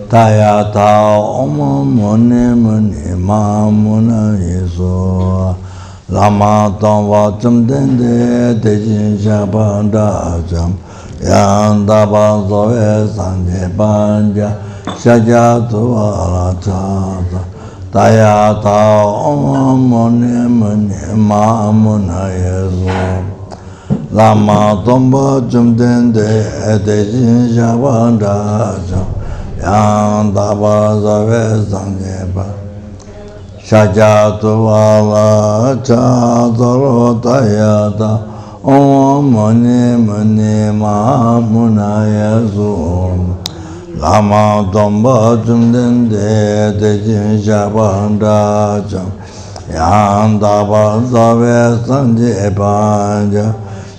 Tayata Om Muni Muni Ma Muna Yeso Lama Tongwa Chumdende Tejin Shapan Dajam Yang Daba Zoe Sanje Panja Shaja Tuala Chata Tayata Om Muni Muni Ma Muna Yeso Lama Tongwa Chumdende Tejin Shapan Dajam Yang Daba Zoe Sanje Panja Shajatu Vala Chadaro Tayata Om Mani Mani Mahamuna Yazum Lama Tomba Chumdende Tejin Shabanda Jam Yandaba Zave Sanje Panja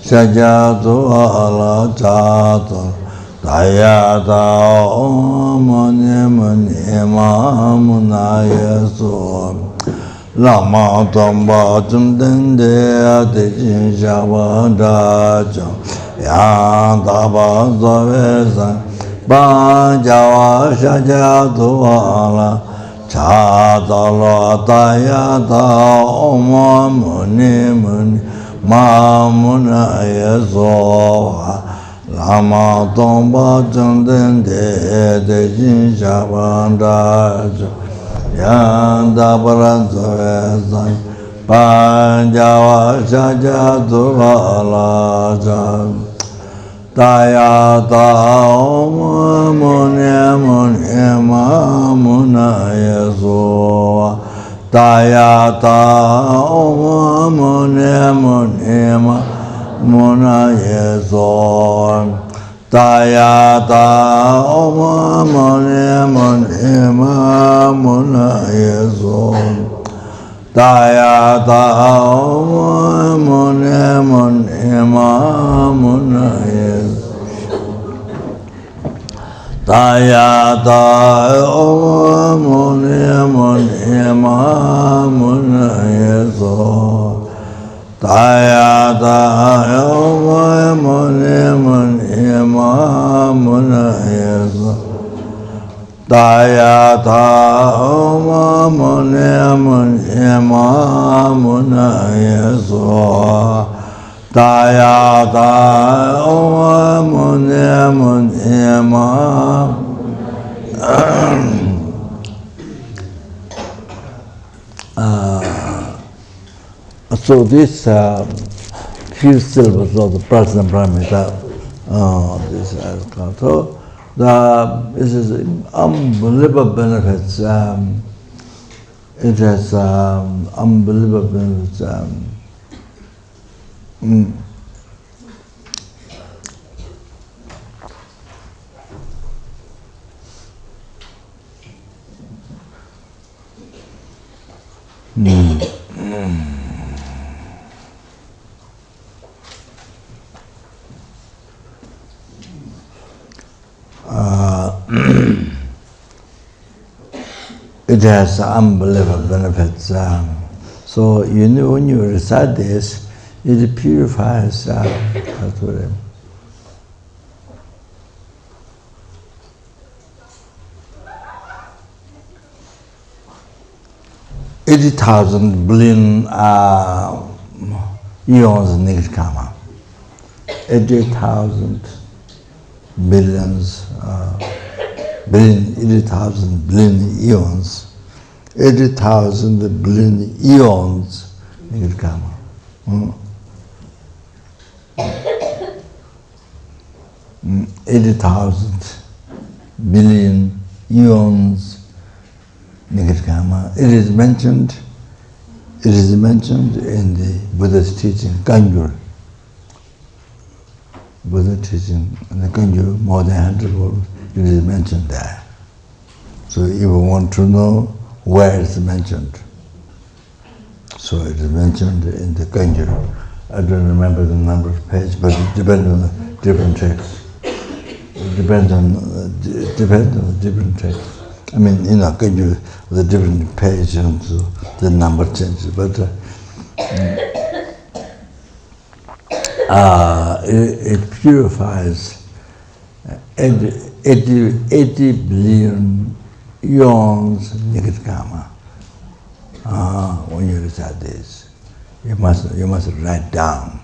Shajatu Vala Chadaro Tayata Om Mani Mani Mahamuna Yazum Lama Tomba Chumdende Tejin Shabanda Jam Yandaba Zavesa Banjawa Shajatu Ala Chadalo Tayata Om Mani Mani Mahamuna Yazum Lama Tomba Chumdende Tejin Shabanda Jam Yanda Paranzavesa Panjava Shajatu Alaja Tayata Om Muni Muni Mamuna Yeso Tayata Om Muni Muni Mamuna Yeso Tayata Om Muni Muni Mamuna Yeso Tayata Om Muni Muni Mamuna Yeso Tayata Om Muni Muni Mamuna Yeso Tayata Om Muni Muni Mamuna Yeso Tayata Om Muni Muni Mamuna Yeso Tayata Om Muni Muni So this few syllables of the present paramita, this is called. So this is unbelievable benefits. It has unbelievable benefits. It has unbelievable benefits. So you know, when you recite this, it purifies. 80,000 billion eons negative karma. 80,000 billions, 80,000 billion eons. 80,000 billion eons negative karma. 80,000 billion eons negative karma. It is mentioned in the Buddha's teaching, Kanjur. Buddha teaching in the Kanjur, more than 100 words, it is mentioned there. So if you want to know where it's mentioned, so it is mentioned in the Kanjur. I don't remember the number of pages, but it depends on the different texts. It depends on the different texts. I mean, Kanjur, the different page and so the number changes, but it purifies 80 billion eons negative karma. When you recite this, you must write down.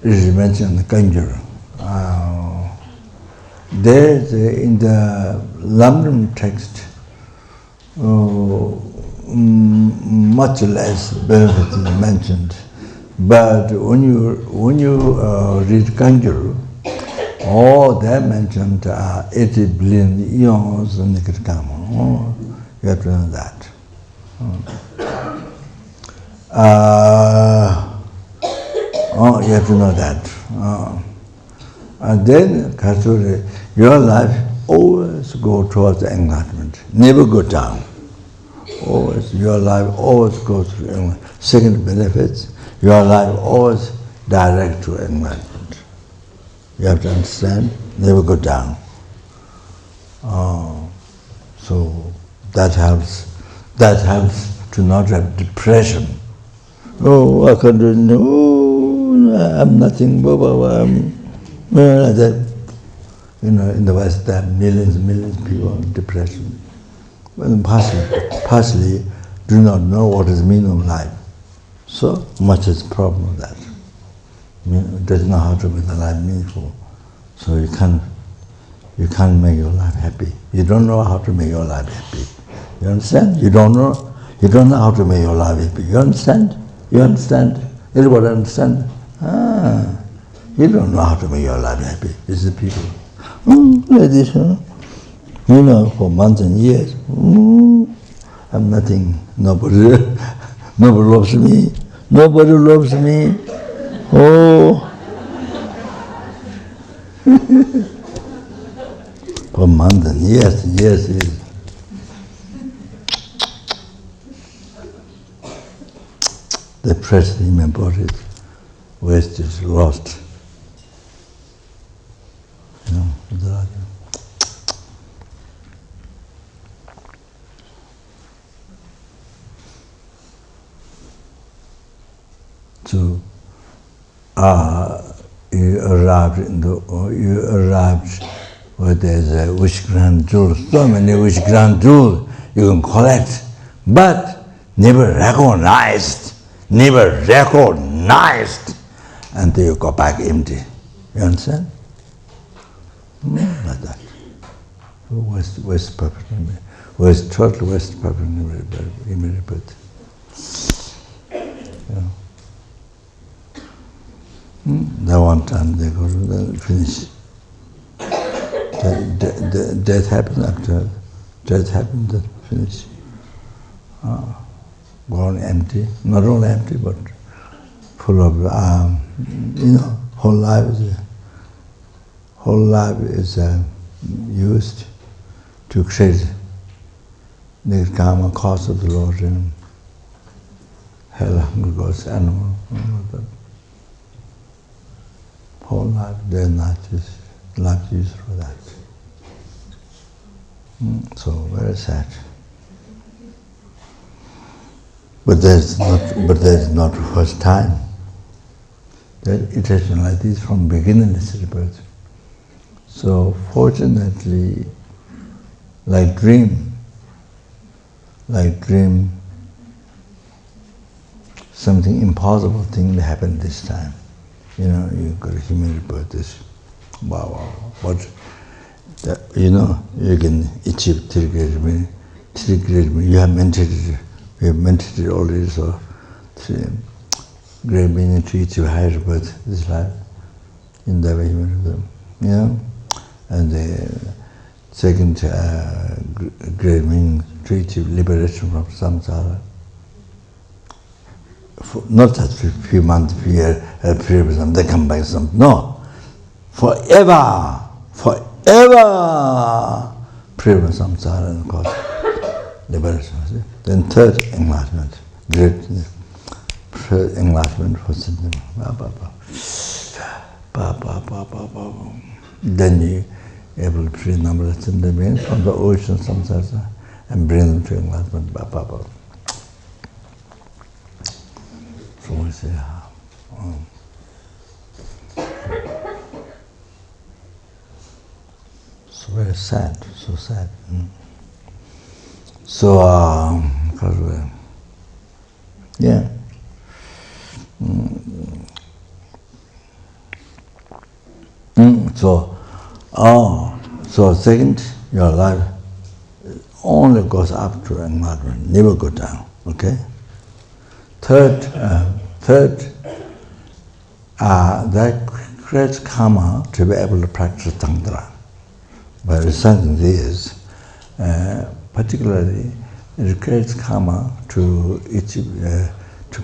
It is mentioned in the Kanjur. There's in the London text much less benefit is mentioned, but when you read Kanjur, all they mentioned 80 billion eons in negative karma. You have to know that. You have to know that. And then, Kasuri, your life always go towards the enlightenment, never go down. Always, your life always goes to enlightenment. Second benefits, your life always direct to enlightenment. You have to understand, never go down. So that helps to not have depression. Oh, I can't do no, I'm nothing, blah, blah, blah. Like that. In the West, there are millions and millions of people in depression. But partially do not know what is the meaning of life. So much is the problem with that. Doesn't know how to make the life meaningful. So you can't make your life happy. You don't know how to make your life happy. You understand? You don't know how to make your life happy. You understand? You understand? Everybody understand? You don't know how to make your life happy. This is the people. Like this, huh? For months and years. I'm nothing. Nobody loves me. Nobody loves me. Oh. For months and years and years. The pressure in my body, waste is lost. So, you arrived where there's a wish grand jewel, so many wish grand jewels you can collect, but never recognized, until you go back empty. You understand? Like that. West Papua, total West Papua immediate. That one time they go to finish. Death happened after. Death happened, then finish. Gone empty. Not only empty, but full of, whole life is used to create the karma cause of the Lord in hell, hunger, ghosts, animal. Whole life, day and night is life used for that. So very sad. But there's not first time. There's iteration like this from beginningless rebirth. So fortunately, like dream, something impossible thing happened this time. You got a human rebirth. This, wow. But you can achieve 3 great meaning. 3 great meaning. You have meditated. We have meditated already. So 3 great meaning to achieve higher rebirth this life in the way human rebirth. And the second great meaning to achieve liberation from samsara. Not just a few months, few years, they come back some. No, forever, free from samsara and cause liberation. Then third enlightenment, great enlightenment for sentient. Then you able to free numberless sentient beings from the ocean samsara and bring them to enlightenment. So we say, very sad, so sad. So, yeah. So second, your life only goes up to enlightenment, never go down. Okay. Third, that creates karma to be able to practice tantra. By reciting this, particularly, it creates karma to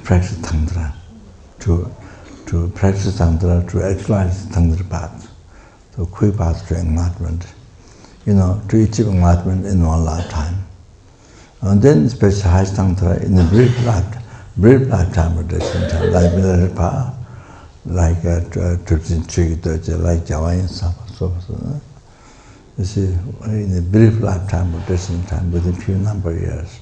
practice tantra, to practice tantra, to actualize tantra path, so quick path to enlightenment. To achieve enlightenment in one lifetime, and then specialize tantra in a brief lifetime of time, like Vajrasattva, like like Java and so. You see, in a brief lifetime of time, within a few number of years.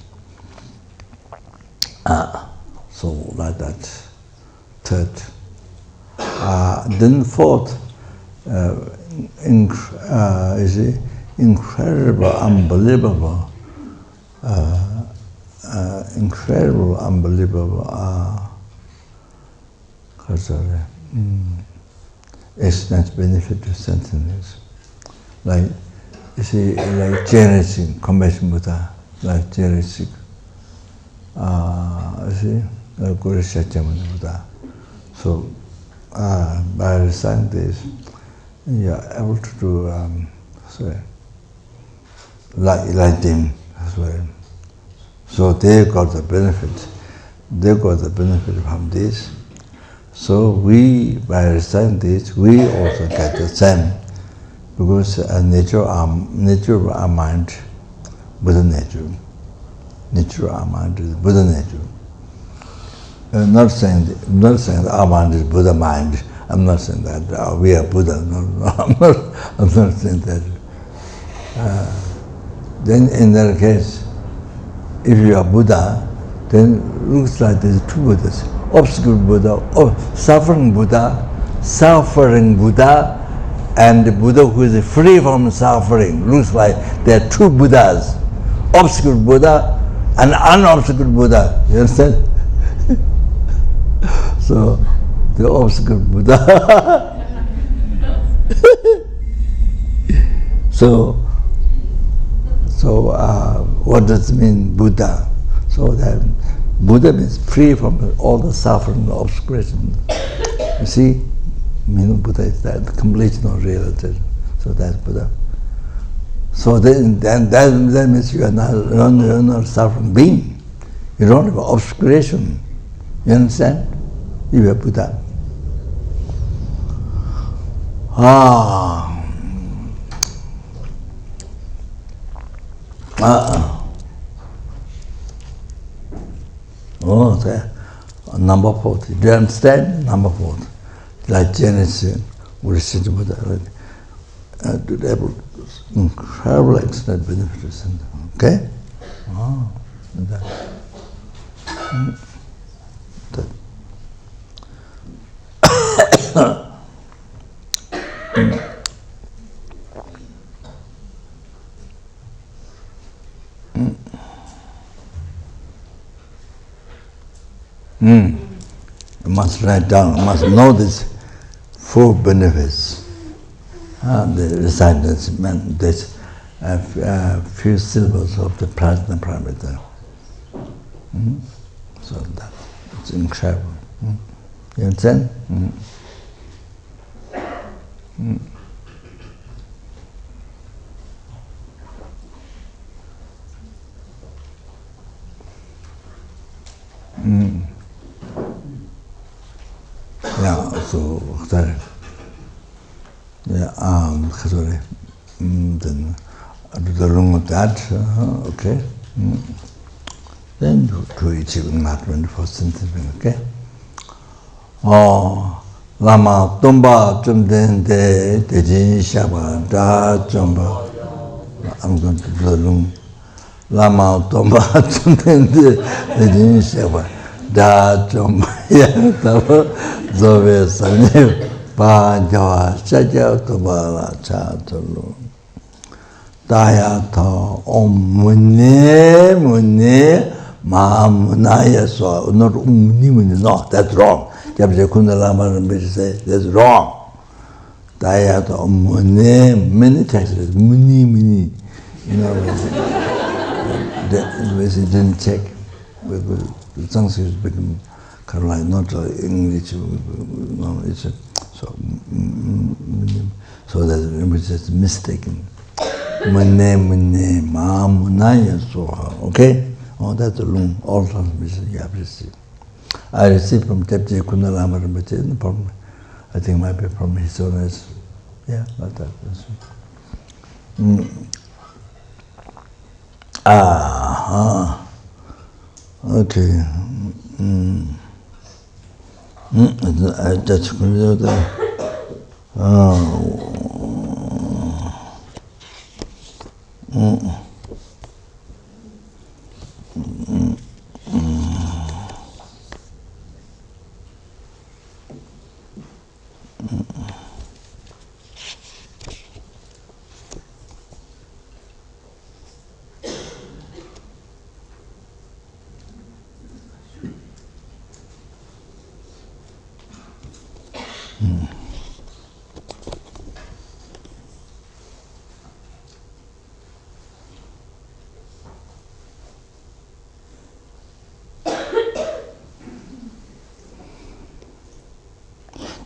So like that. Third, then fourth, you see, incredible, unbelievable, extent benefit to sentience. Like, you see, like generous compassion Buddha, like generous, you see, like Guru Satyamana Buddha. So, by reciting this, you are able to do, like them as well. So they got the benefit. They got the benefit from this. So we, by reciting this, we also get the same. Because nature of our mind, Buddha nature. Nature of our mind is Buddha nature. I'm not saying that our mind is Buddha mind. I'm not saying that we are Buddha. No, I'm not saying that. Then in that case, if you are Buddha, then it looks like there's two Buddhas. Obscure Buddha, suffering Buddha, and the Buddha who is free from suffering. Looks like there are two Buddhas. Obscure Buddha and unobscure Buddha. You understand? So, the obscure Buddha. So what does it mean, Buddha? So that Buddha means free from all the suffering and obscuration. You see, Buddha is that completely not realized. So that's Buddha. So then that means you are not a suffering being. You don't have obscuration. You understand? You are Buddha. There. Number 40. Do you understand? Number 40. Like Genesis, Vajrasattva Buddha, able incredible extent benefits. Okay? That. You must write down, you must know these 4 benefits. The recite this few syllables of the prajna parameter. So that it's incredible. You understand? Yeah, so sorry. Then the room of that, okay. Then to achieve enlightenment for sentient, okay. Lama Tumba Tumdende Tejin Shaba Da Jumba. I'm going to do the room. Lama Tumba Tumdende Tejin Shaba Da Jumba. Yeah, Tava Zove Sani Pa Jawa Chaja Tumba La Cha Tulu. Dayata Om Mune Mune Mahamunaya So. Not Muni Muni, no, that's wrong. Jabja Kundalama Rinpoche say, that's wrong. Dayata Om Mune, many texts, Muni Muni. You know, we didn't check. The Sanskrit became kind of like not English, no, it's so that Rinpoche is mistaken. Mune Mahamunaya Soha. Okay? Oh, that's a long, all transmission you have received. I received from Tepje Kundalama Rinpoche, no problem. I think it might be from his own. Yeah, but that is. Okay. That's good.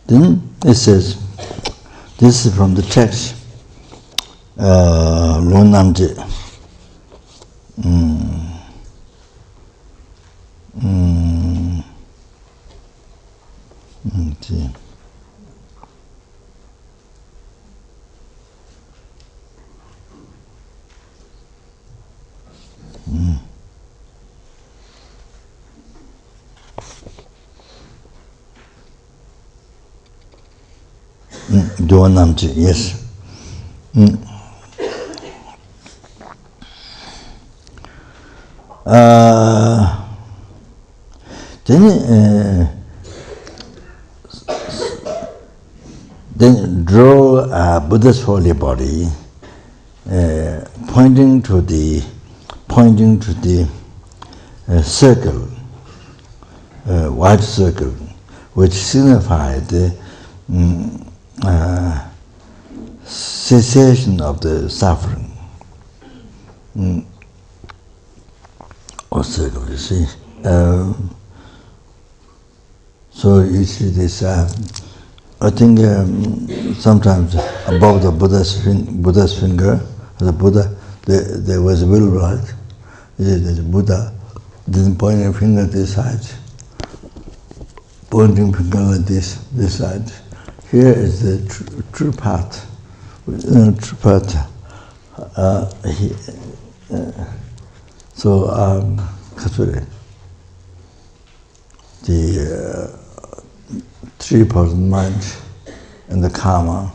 Then it says, this is from the text, Lo Namje. Lo Namje, yes. Then draw Buddha's holy body, pointing to the circle, white circle, which signified the cessation of the suffering. Or circle, you see. So you see this. I think sometimes above the Buddha's finger, the Buddha, there was a will, right? The Buddha didn't point a finger this side, pointing finger like this side. Here is the true path. True path. So, the 3,000 minds and the karma,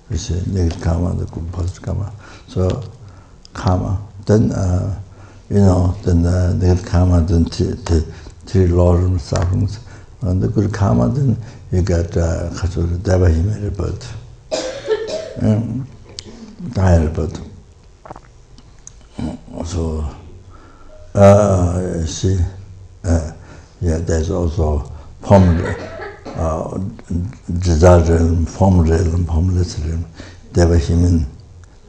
we say negative karma, the good positive karma. So, karma, then, then the negative karma, then three laws of sufferings. And the good karma, then you get Devahimari birth, higher birth. So, see, there's also desire realm, form realm, formless realm, Devahiman,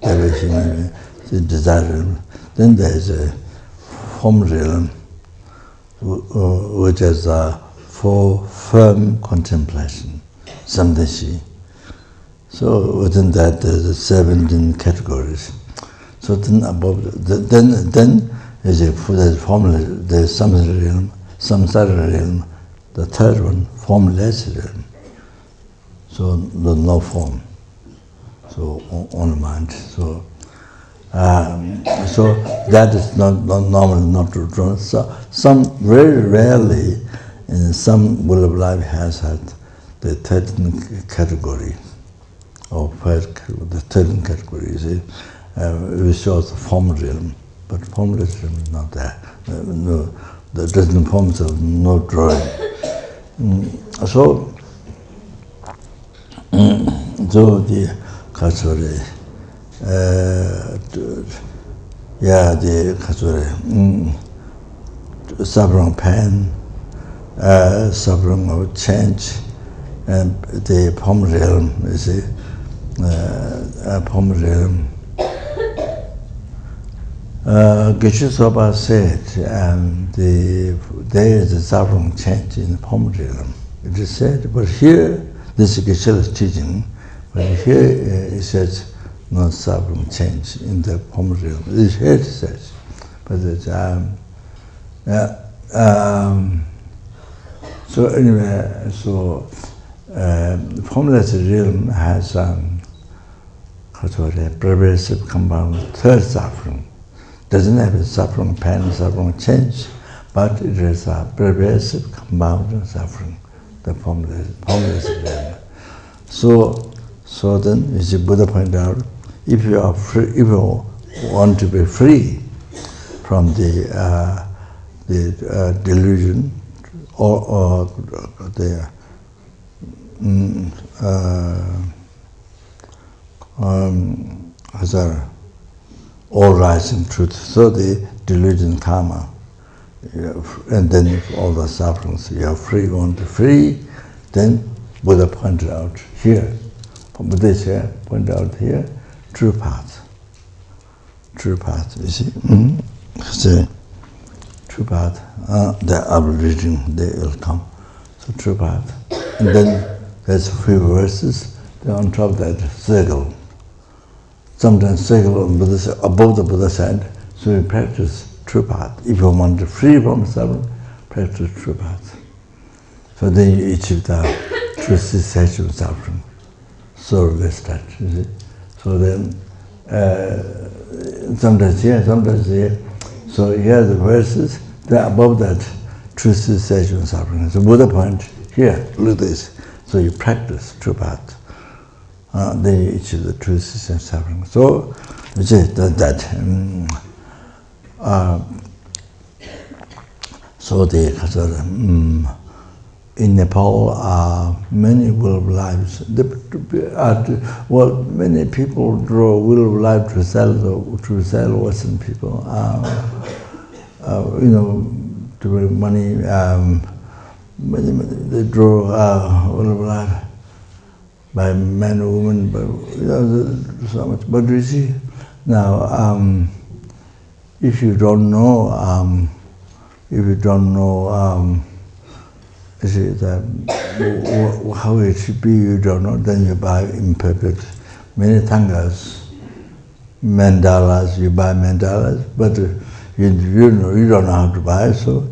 the desire realm. Then there's a form realm, which is for firm contemplation, samdeshi. So within that there's 17 categories. So then above, then is a formless. There's samsara realm. The third one, formless realm. So no form. So only mind. So that is not normally not true. So some very rarely, some will of life has had the 13th category, or the 13th category. You see. We saw the form realm, but formless realm is not there. No, the doesn't forms of no drawing. So the Kachore, suffering pain, suffering of change, and the Pom realm, you see, Pom realm. Geshe Soba said, there is a suffering change in the Pom realm. It is said, but here, this is Geshe's teaching, but here it says no suffering change in the Pom realm. This here it says, but it's so anyway, so the formless realm has pervasive compound third suffering. Doesn't have a suffering, pain, suffering, change, but it is a pervasive compound suffering, the formless realm. So then, as the Buddha pointed out, if you are free, if you want to be free from the delusion or the all rising truth, so the delusion karma, and then all the sufferings, you are free, you want to free, then Buddha pointed out here, Buddha here, pointed out here, true path, you see. So, true path, the abridging, they will come. So true path. And then there's a few verses, then on top of that circle. Sometimes circle on Buddha side, above the Buddha side, so we practice true path. If you want to free from suffering, practice true path. So then you achieve the true cessation of suffering. So let's start, you see. So then, sometimes here, sometimes here. So here are the verses, then above that, true cessation of suffering. So Buddha point, here, look at this. So you practice true path. Then you achieve the true cessation of suffering. So, you see that. So the in Nepal, many will of lives. Well, many people draw will of life to sell Western people. To make money. Many they draw will of life by men or women, but so much. But you see, now if you don't know, you see that how it should be, you don't know. Then you buy imperfect, many tangas, mandalas. You buy mandalas, but you don't know how to buy. So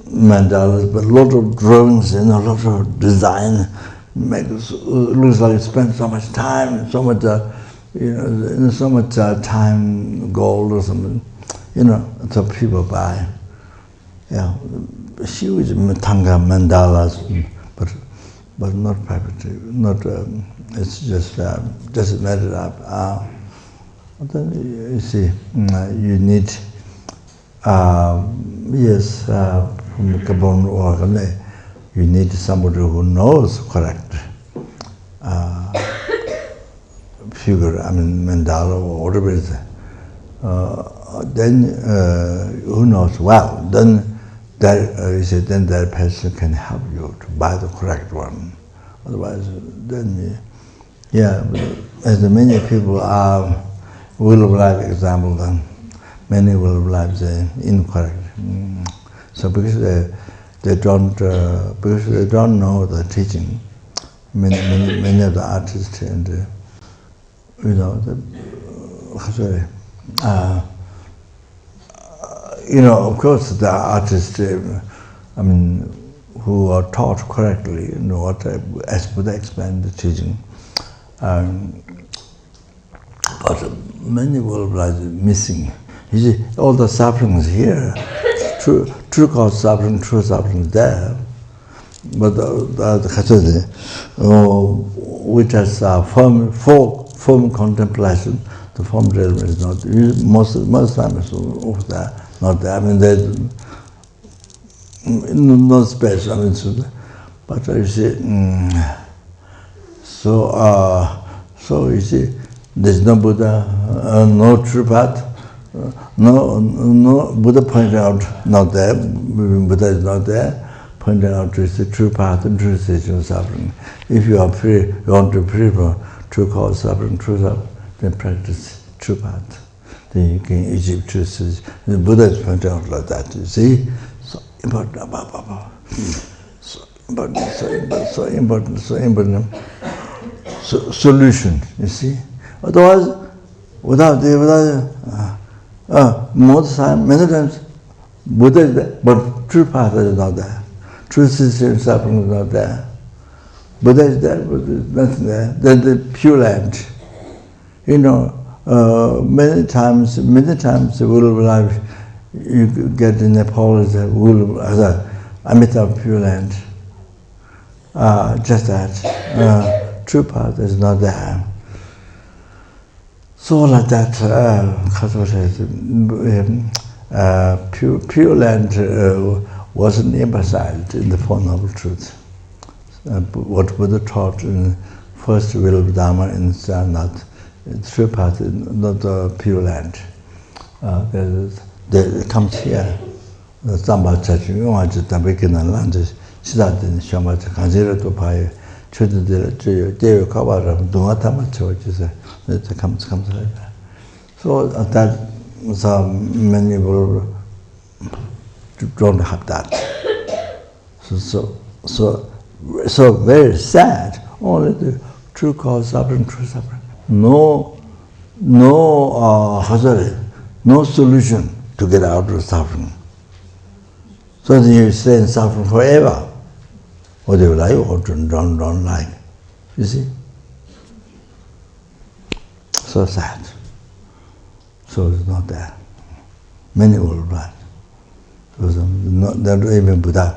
mandalas, but a lot of drawings and a lot of design looks like you spent so much time, so much so much time, gold or something. So people buy. Yeah, huge tanga mandalas, but not private. Not it's just made it up. Then you see, you need yes, from Gabon or Ghana, you need somebody who knows correct figure. I mean mandala or whatever it is. Then who knows well? Then then that person can help you to buy the correct one. Otherwise, then as many people are will of life example, then many will of life are incorrect. So because they don't know the teaching, many of the artists and of course, the artists, who are taught correctly, what as Buddha explained the teaching. But many will be missing. You see, all the sufferings here, true cause suffering, true suffering there. But which has form contemplation, the form realm is not. Most times over there. Not there. There's no space. But you see, so you see, There's no Buddha, no true path, no Buddha pointed out, not there, Buddha is not there, pointed out it's the true path and true cessation of suffering. If you are free, you want to be free from true cause suffering, then practice true path. Then you can achieve true cessation. The Buddha is pointed out like that, you see? So important, so important. So, solution, you see? Otherwise, most time, many times, Buddha is there, but true path is not there. True cessation suffering is not there. Buddha is there, but there's nothing there. Then the Pure Land. You know, many times the world of life you get in Nepal is a world as a Amitabha Pure Land. Just that. True path is not there. So like that, Pure Land wasn't emphasized in the Four Noble Truths. What Buddha taught in first will of dharma in not true path, not the Pure Land. It comes here. The Zamba Church, you want to begin and land. She that in Shama Kanzira to Pai, Children, Devi Kawara, Dungatama Church, it comes like that. So that many will don't have that. So very sad. Only the true cause suffering, true suffering. No solution to get out of suffering. So then you stay in suffering forever. Whether you like or don't like. You see? So sad. So it's not there. Many will blind. They're not even Buddha.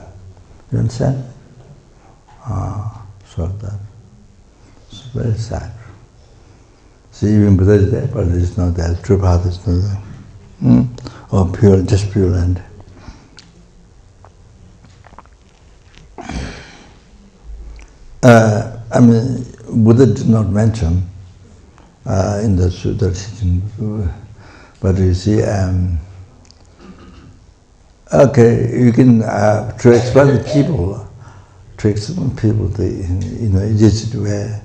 You understand? So that. It's very sad. See, even Buddha is there, but it's not there. True path is not there. Or pure, just Pure Land. I mean, Buddha did not mention in the Sutta teaching, but you see, okay, you can to explain to people the easy to wear.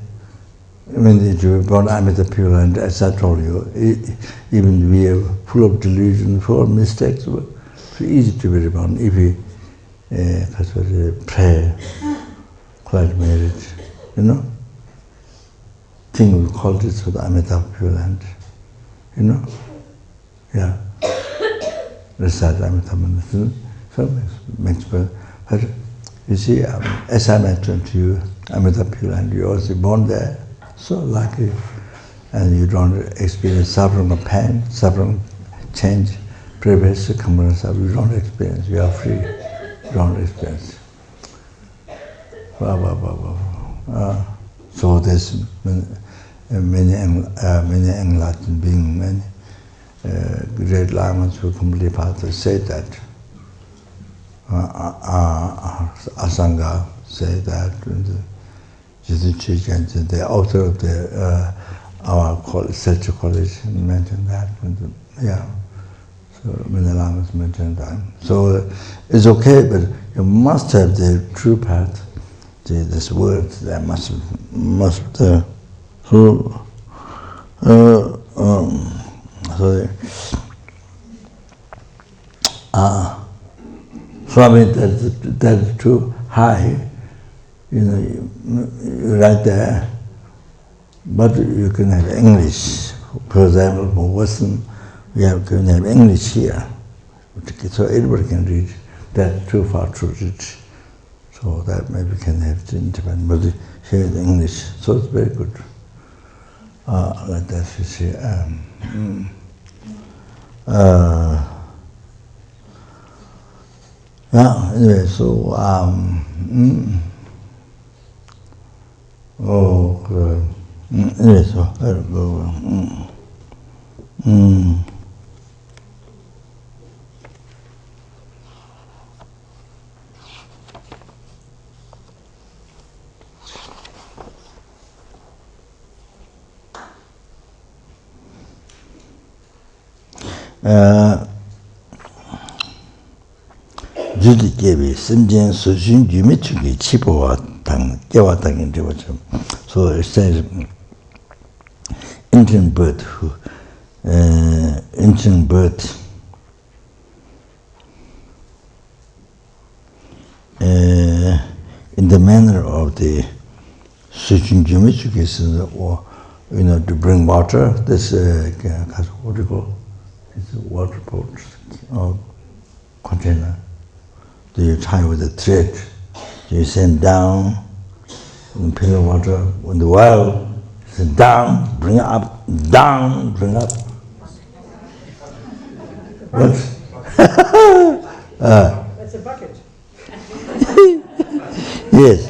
I mean, if you were born Amita Pure Land, as I told you, even we are full of delusion, full of mistakes, it's easy to be reborn if we pray, quiet marriage, you know. Thing we call this for the Amita Pure Land, you know. Yeah. Recite Amita Manasana, so makes better. But you see, as I mentioned to you, Amita Pure Land, you're also born there. So lucky, and you don't experience suffering of pain, suffering, change, previous circumstances. You don't experience. You are free. You don't experience. So there's many enlightened beings, many great lamas who complete path say that. Asanga say that. The author of our college, college mentioned that. Yeah, so many lamas mentioned that. So it's okay, but you must have the true path. This word that must. So I mean that's too high. You know, you write there, but you can have English. For example, for Western, we can have English here, so everybody can read. That's too far to read. So that maybe can have it independent, but here in English, so it's very good. Like that, you see. Yeah. Anyway, so. Anyway, so I'll go. Judy gave sentient solution geometry chipo tang kewa tang in devotion. So it says ancient birth in the manner of the solution geometry or to bring water. This what do you call? It's a water pot or container. You tie with a thread, you send down, and fill the water. When the well is down, bring it up, down, bring it up. What? That's a bucket. Yes,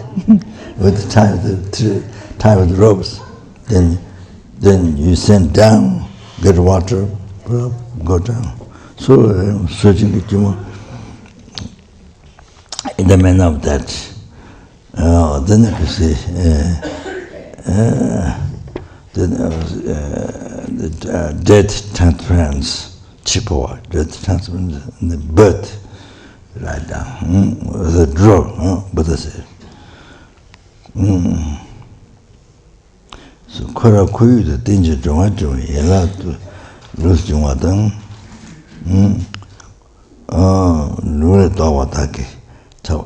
with the tie with ropes. Then you send down, get water, go down. So searching it more. In the manner of that, then you see the death transference, chipo, death transference in the birth, right down, the draw, Buddha said. So, Kora Kuyu, the danger Jonga, Yella to lose Jonga, Lure Dawataki. You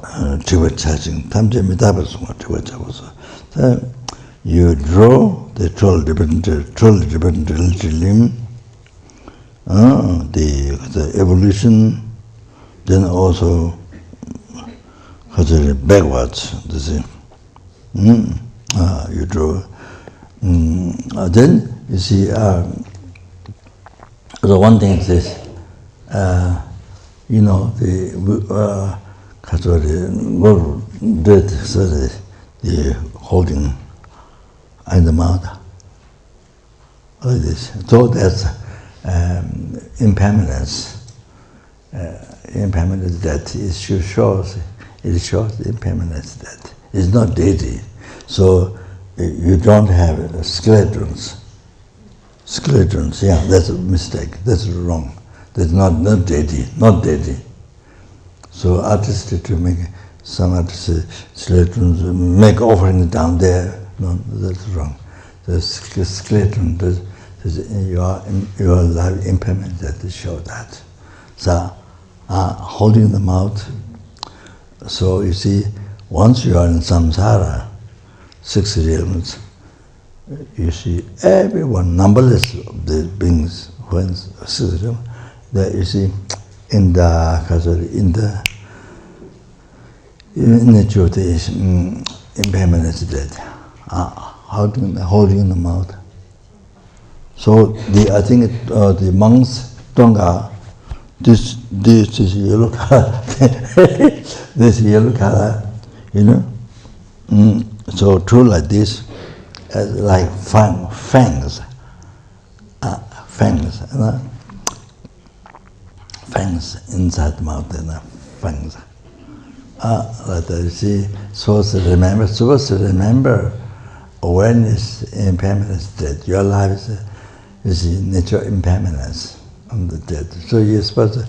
draw the troll dependent limb, the evolution, then also backwards. You draw. Then you see the one thing is this. The the holding in the mouth, like this. So that's impermanence. Impermanence that it shows the impermanence that it's not deity. So you don't have skeletons. Skeletons, yeah, that's a mistake. That's wrong. That's not deity, not deity. So artists to make some artists skeletons make offerings down there. No, that's wrong. The skeleton your life impermanence that show that. So holding the mouth. So you see, once you are in samsara, 6 realms, you see everyone, numberless of the beings, when 6 realms, that you see in the nature of the impermanence that holding the mouth. So I think the monks Tonga, this is yellow color, this yellow color, So true like this, like fangs, fangs inside the mouth and fangs. Like that, you see, supposed to remember awareness, impermanence, that your life is nature impermanence on the dead. So you're supposed to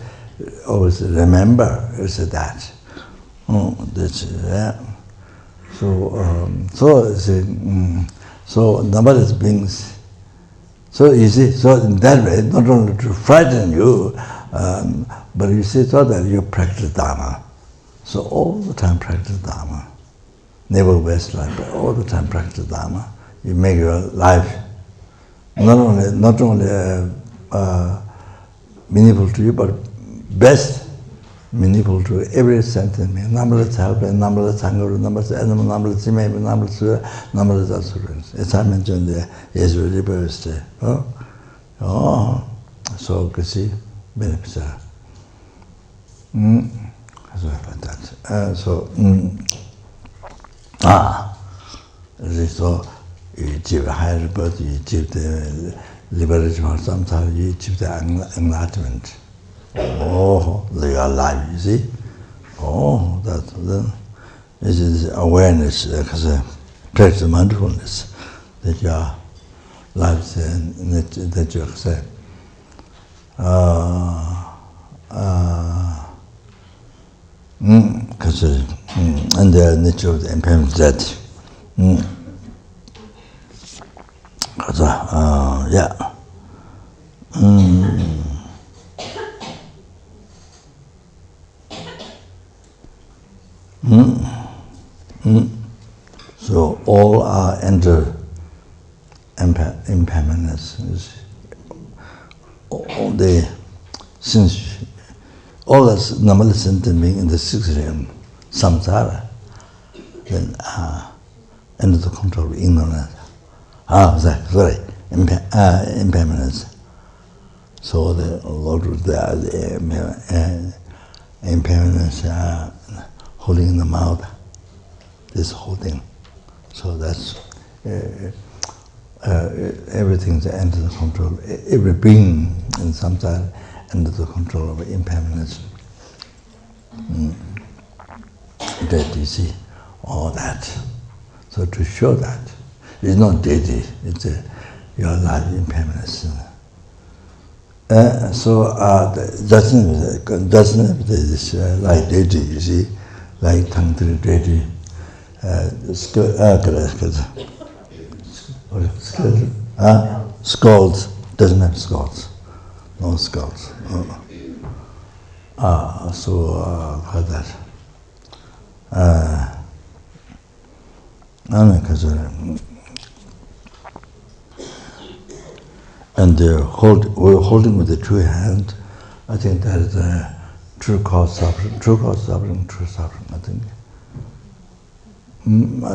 always remember that. So numberless beings. So you see, so in that way, not only to frighten you, but you see, so that you practice dharma. So all the time practice dharma. Never waste life, but all the time practice dharma. You make your life not only meaningful to you, but best meaningful to every sentient being. Numberless helper, numberless hunger, numberless animal, numberless image, numberless assurance. As I mentioned there, is really burst. So you see, benefits are. So like that. So you achieve a higher birth, you achieve the liberation from samsara, you achieve the enlightenment. Oh, they are alive, you see? Oh, this is awareness, because practice mindfulness, that your lives and that you accept. and the nature of the impermanence that. Yeah. So all are under impermanence. All the since all is normally sentient being in the sixth realm, samsara, then under the control of ignorance. Sorry, impermanence. So the Lord of the impermanence holding in the mouth, this whole thing. So that's everything's under the control. Every being in samsara under the control of impermanence. That you see all that. So to show that it's not deity, it's your life impermanence. So doesn't this like deity, you see, like tantric deity, skulls, doesn't have skulls, no skulls. How that? And we're holding with the true hand. I think that is a true cause suffering, true suffering. I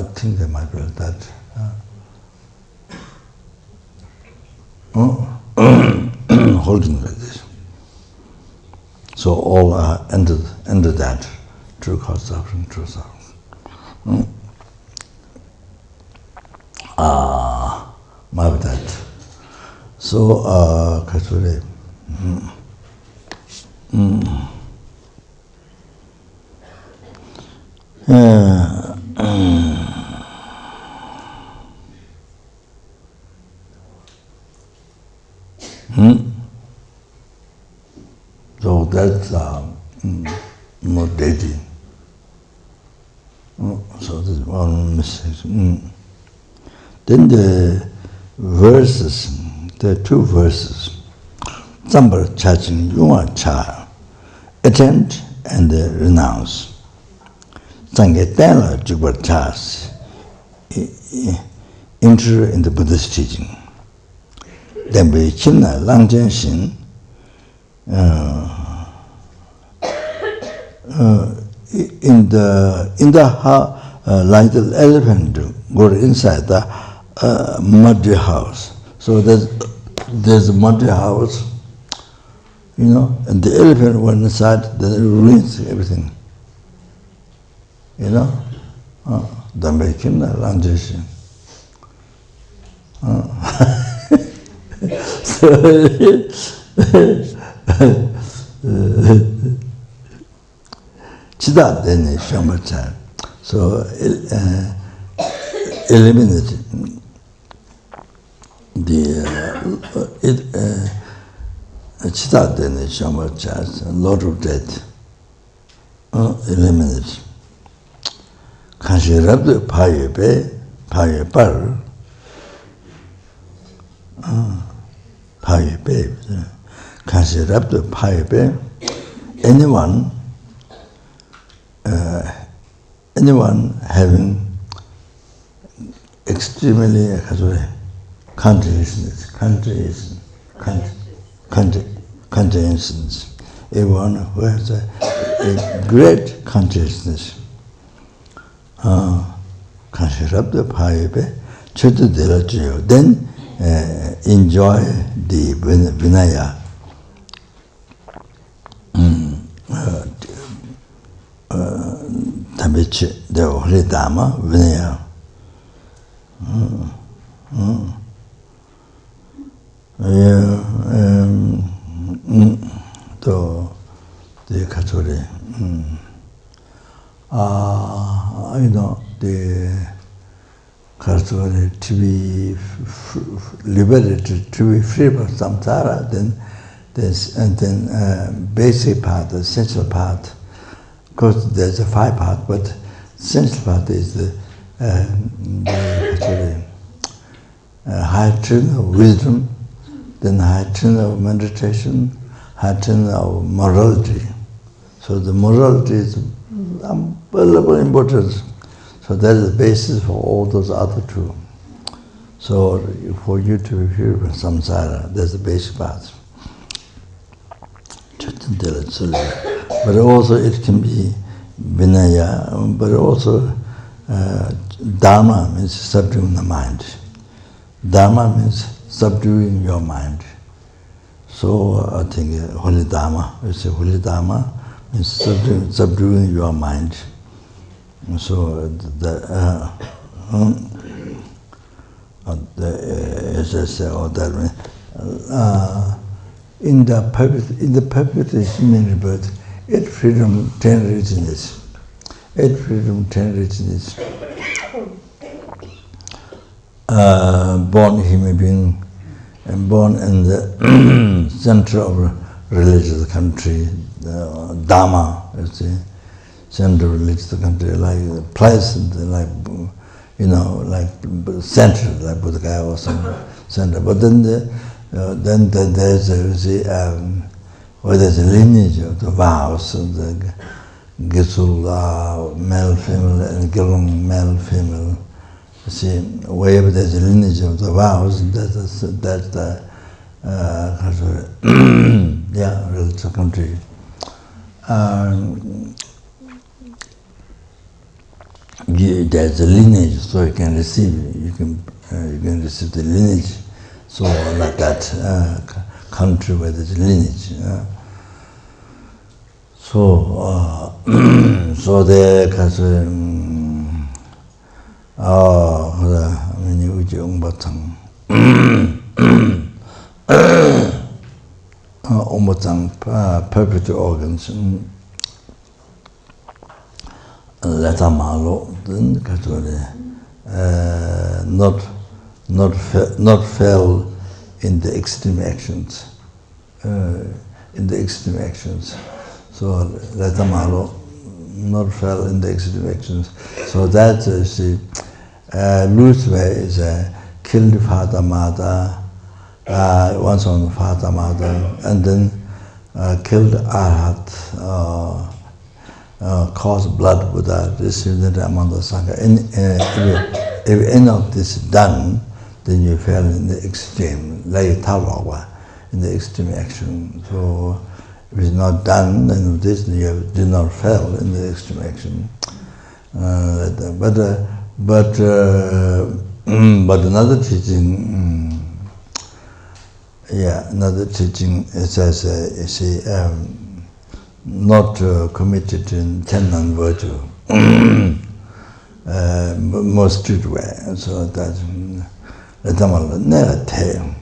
think they might be like that. Holding like this. So all are under that true cause suffering, true suffering. Maybe that. So, Kasuri. So that's not deity. So this is one mistake. Then the verses, there are two verses. Sambar chachin yunga cha, attend and renounce. Sangetana jugbar chas, enter in the Buddhist teaching. Then we chinna langjian xin, in the like the elephant go inside the muddy house. So there's a muddy house, and the elephant went inside, then it ruins everything. The making the language. Chida then Shambachan. So eliminate the Chida then Shambachan, Lord of Death. Eliminate. Kanshi Rabdu Paye Par. Paye Kanshi Rabdu Paye. Anyone having extremely consciousness, everyone who has a great consciousness, then enjoy the Vinaya. The holy dharma, Vinaya. So the Katsuri, the Katsuri to be liberated, to be free from samsara, then This, and then basic part, the essential part. Of course, there's a 5 part, but essential part is the high training of wisdom, then high training of meditation, high training of morality. So the morality is unbelievable importance. So that is the basis for all those other 2. So for you to hear samsara, that's the basic part. But also it can be vinaya, but also dharma means subduing the mind. Dharma means subduing your mind. So I think holy dharma, we say holy dharma means subduing your mind. So as I say, in the perfect human rebirth, 8 freedom, 10 richness. 8 freedom, 10 richness. Born human being, and born in the center of a religious country, dharma, you see, center of religious country, like pleasant, like like center, like Buddha or some center. But then there's there's a lineage of the vows, the Gisul male, female, and Gilung male, female. You see, wherever there's a lineage of the vows, that's the religious country. There's a lineage, so you can receive. You can receive the lineage. So like that country where there's a lineage. So there because many uji umbatang perfect organs. Leta malo, then not fell in the extreme actions. So leta malo, not fell in the extreme actions. So that loose way is killed father mother, once on father mother, and then killed Arhat. Caused blood Buddha, received the amount of Sangha. If any of this is done, then you fell in the extreme, like Talawa, in the extreme action. So if it's not done, then this you did not fall in the extreme action. But another teaching, it says, not committed in 10 non-virtue, most strict way. So that's never tell.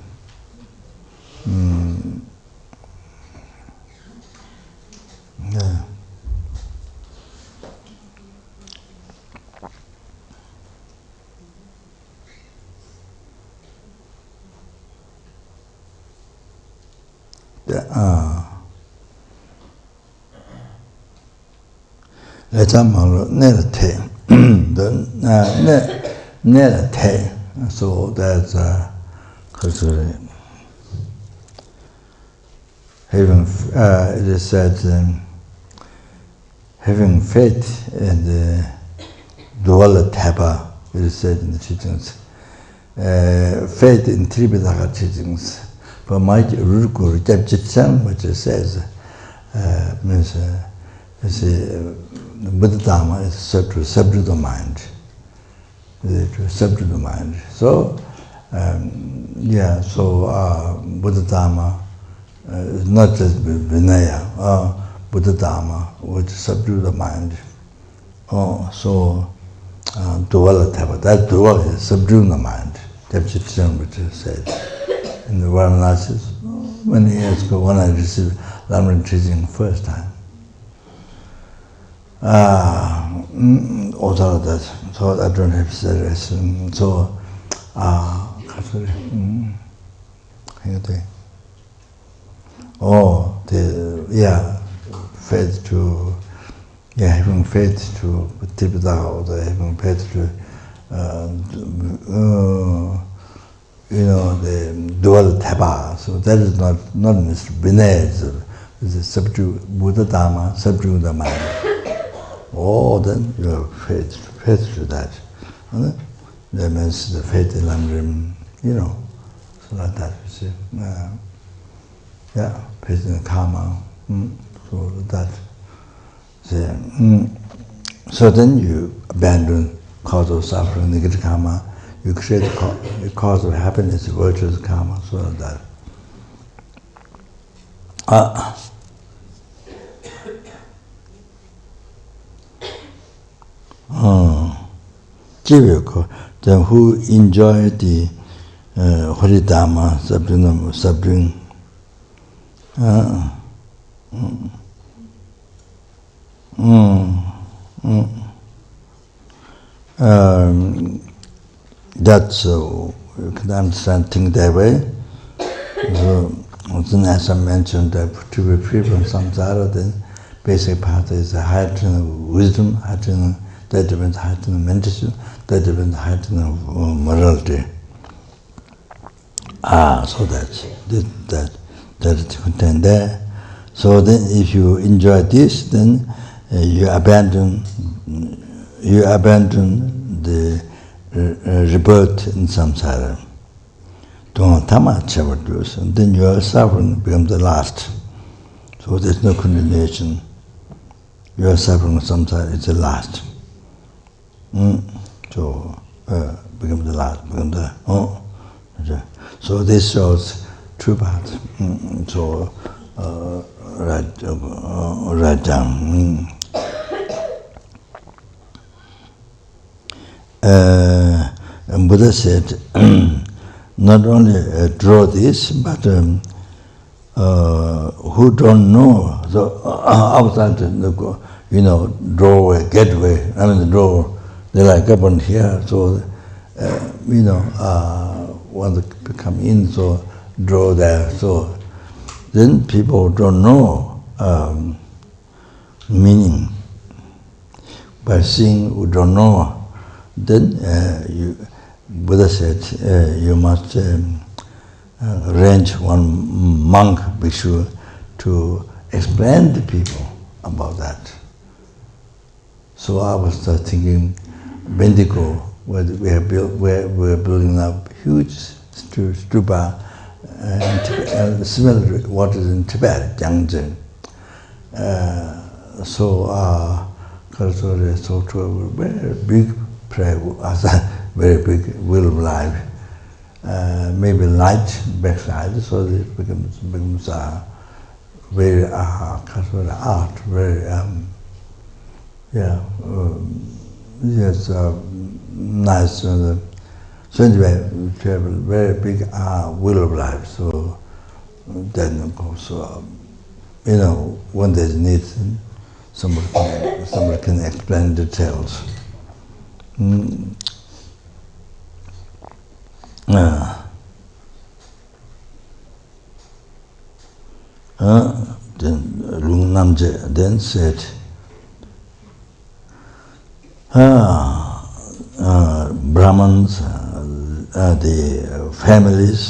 So that's having it is said having faith in the Vajrasattva, it is said in the teachings, faith in Tripitaka teachings. For my Rukur Japjitsan, which it says means the Buddha Dharma is to subdue the mind. To subdue the mind. So, Buddha Dharma is not just Vinaya, Buddha Dharma, which subdue the mind. Dualitaba, that dual is subduing the mind. Japjitsan, which is said in the Varanasi many years ago when I received Lamrim teaching first time. Also that, so I don't have serious. So, or faith to, having faith to Tibeta, or having faith to, the dual tapa. So that is not necessarily it's a subdue Buddha Dharma, subdue the mind. Then you have faith to that. That means the faith in Lamrim, so like that, you see. Faith in karma. So that. So then you abandon cause of suffering, negative karma. You create a cause of happiness, virtuous karma, so like that. Then who enjoy the Holy Dharma, supreme. That's you can understand things that way. So, as I mentioned, to be free from samsara, then basic part is a heightened wisdom, that depends heightened meditation, that depends heightened morality. So that is contained there. So then, if you enjoy this, then you abandon the rebirth in samsara. And then your suffering becomes the last. So there's no continuation. Your suffering samsara is the last. So becomes the last. So this shows true path. So write down. And Buddha said, not only draw this, but who don't know, so outside the doorway, gateway, the door, they like up on here, so want to come in, so draw there. So then people don't know meaning. By seeing who don't know, then Buddha said you must arrange one monk, bhikshu, to explain to people about that. So I was thinking, Bendigo, where we're building up huge stupa, similar to what is in Tibet, Yangtze. So to a very big prayer, very big will of life, maybe light backside, so it becomes very art, very nice. So anyway, we have a very big will of life. So then of course, when there's need, somebody can explain details. Then Lung Namje then said, Brahmins, the families,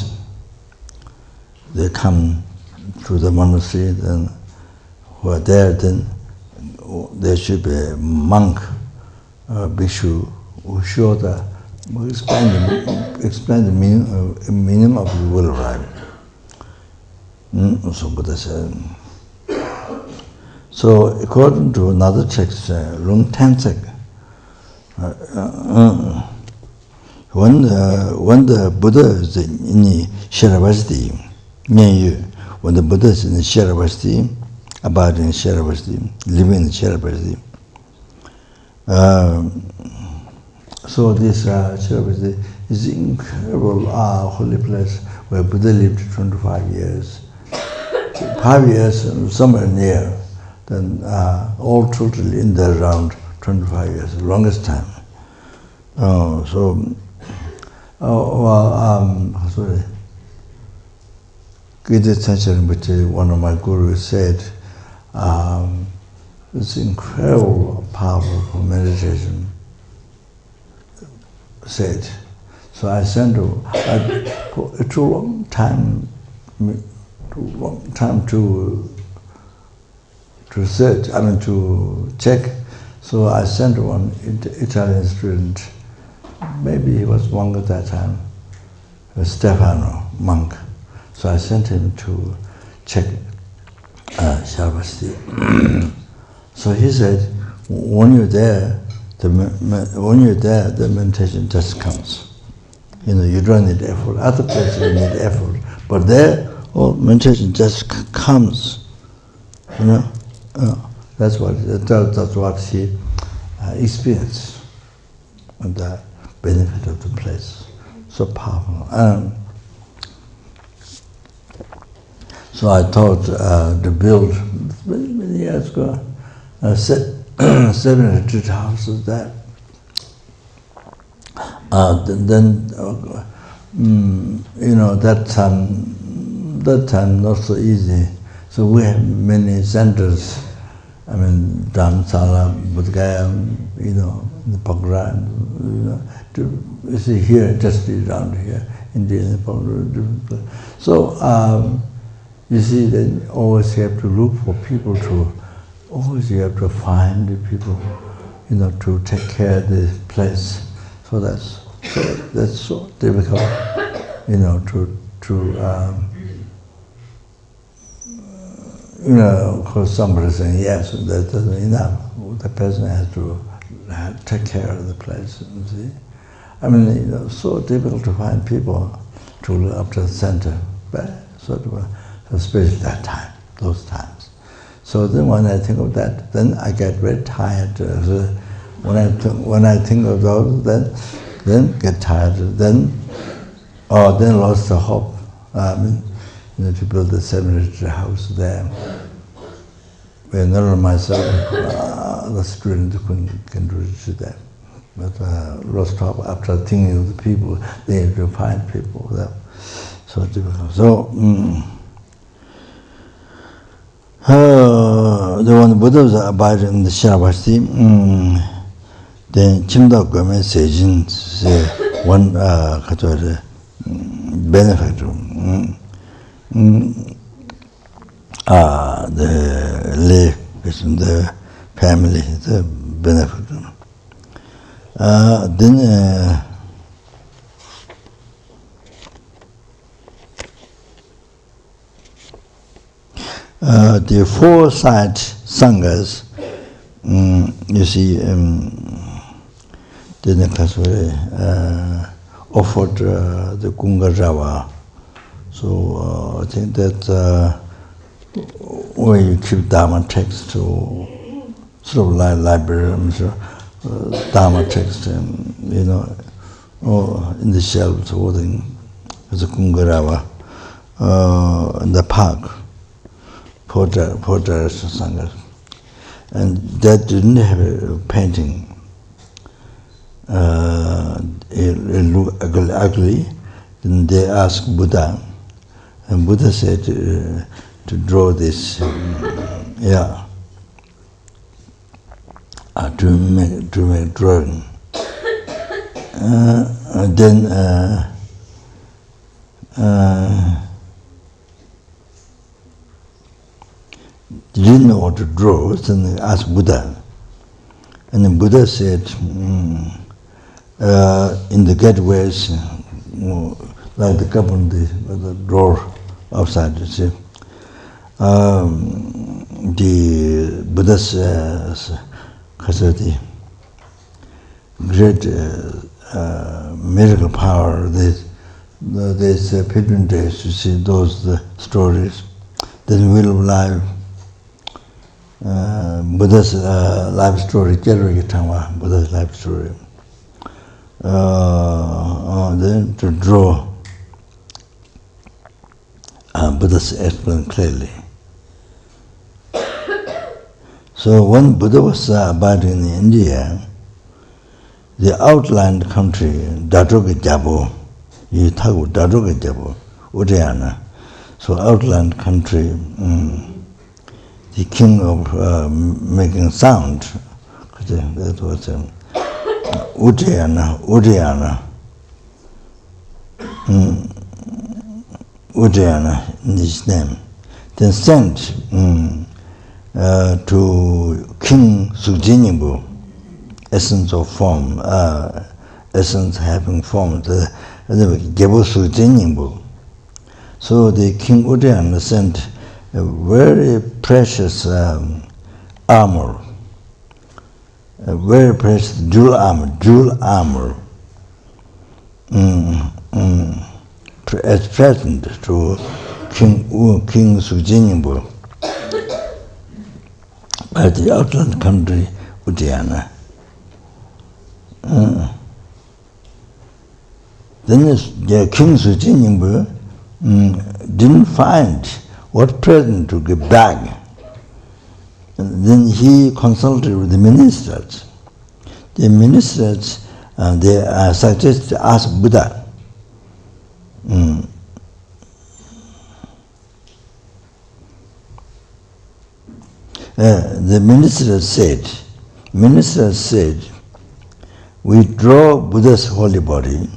they come to the monastery, then who are there, then there should be a monk, bhikshu, who show explain the meaning of the will of life. So Buddha said. So according to another text, Lung Tansek, when the Buddha is in Sharavasti, when the Buddha is in Sharavasti, abiding in Sharavasti, living in Sharavasti, so this Sharavasti is an incredible holy place where Buddha lived 25 years. 5 years, somewhere near, then all total in there around 25 years, the longest time. Rinpoche, one of my gurus, said, it's incredible, powerful meditation. Said, so I sent to. It took a long time to search. To check. So I sent one Italian student. Maybe he was monk at that time. Stefano, monk. So I sent him to check Shavasti. So he said, when you're there, the meditation just comes. You don't need effort. Other places you need effort, but there, meditation just comes. That's what he experienced, and the benefit of the place, so powerful. So I thought to build many years ago 700 houses there. That time not so easy. So we have many centers. Dhammasala, Buddhagaya, the Pokhara, you see here, just around here, India, so you see, then always you have to look for people always you have to find the people, to take care of the place. So that's so difficult, of course somebody saying, yes, that isn't enough. The person has to take care of the place, you see. So difficult to find people to look after the center, but especially that time, those times. So then when I think of that, then I get very tired. So when I think of those, then get tired, then lost the hope. To build the 700 house there. Where none of myself, the student can do it there. But lost hope after thinking of the people, they have to find people there. So difficult. So, the one Buddha was abiding in the Shavasti, then Chimda Gome Sejin, one benefactor. The lay person, the family, the benefactor. Then the four side sanghas, you see, offered the Kunga. So I think that when you keep Dharma text to sort of like library, Dharma text, in the shelves holding as a Kungarava in the park, Porter Sangha. And that didn't have a painting. It looked ugly. Then they asked Buddha. And Buddha said to draw this, to make drawing. Then he didn't know what to draw, so they asked Buddha. And then Buddha said, in the gateways, like the cup on the door outside, you see. The Buddha's great miracle power, these pilgrim days, you see those stories. Then Wheel of Life, Buddha's life story, Buddha's life story. Then to draw Buddha's explained clearly. So when Buddha was abiding in India, the outlying country, Dadroga Jabo, Udayana. So outland country, the king of making sound, that was Udayana, Udayana in his name. Then sent to King Sujinibu, essence of form, essence having form, the Gebu Sujinibu. So the King Udayana sent a very precious armor, a very precious jewel armor, as present to King Sujinibu by the outland country Udayana. Then the King Sujinibu didn't find what present to give back. And then he consulted with the ministers. The ministers they suggested to ask Buddha. The ministers said, we draw Buddha's holy body,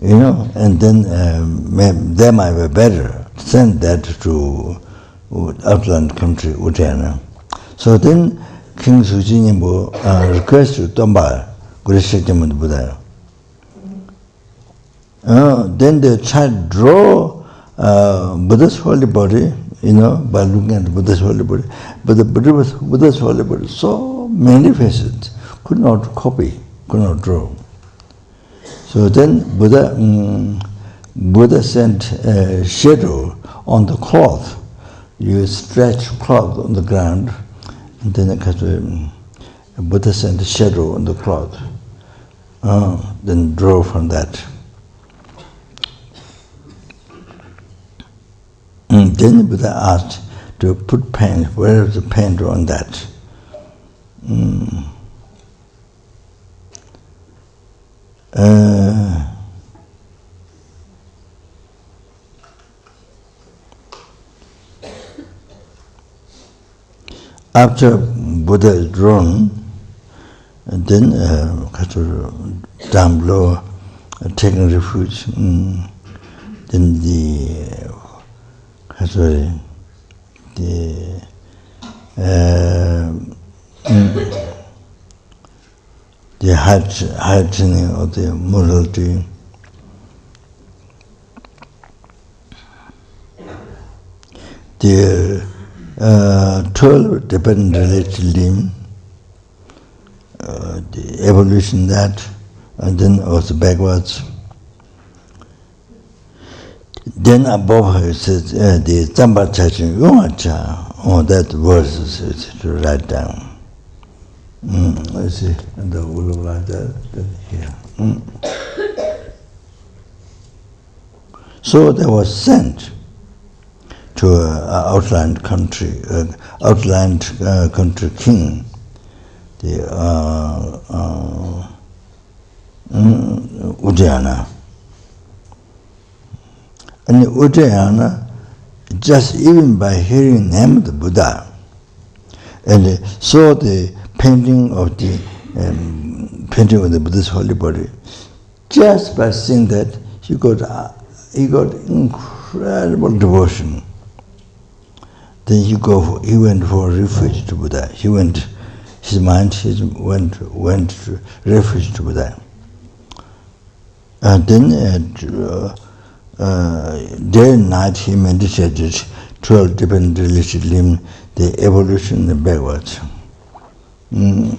and then they might be better. Send that to outland country, Udayana. So then King Sujinibu requested Tomba, Gurishakyamat Buddha. Then they tried to draw Buddha's holy body, by looking at Buddha's holy body. But the Buddha's holy body so magnificent, could not copy, could not draw. So then Buddha sent a shadow on the cloth. You stretch cloth on the ground, and then Buddha sent a shadow on the cloth. Then draw from that. Then Buddha asked to put paint, where is the paint on that? After Buddha is drawn, then down below, taking refuge, then the heightening of the morality, the 12 dependent related limb, the evolution that, and then also backwards. Then above it says the Tsamba Chachin Yumacha, that verse is to write down. Let's see, and the will like that here. So they was sent to outland country king, the Udayana. And Udayana, just even by hearing the name of the Buddha, and saw the painting of the Buddha's holy body, just by seeing that, he got incredible devotion. Then he went for refuge to Buddha. His mind went to refuge to Buddha. And then day and night he meditated 12 different related limbs, the evolution and backwards. Then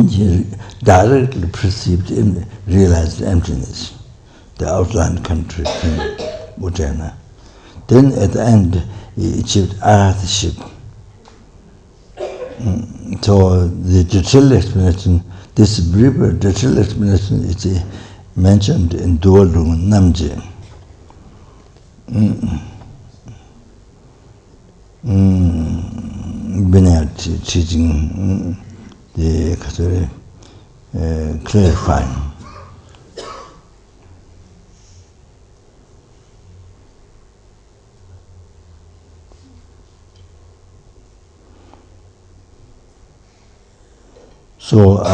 he directly perceived and realized emptiness, the outland country in Udayana. Then at the end he achieved arhatship. So the detailed explanation, this brief detailed explanation is mentioned in Duolung Namje. Binayat teaching the clarifying. So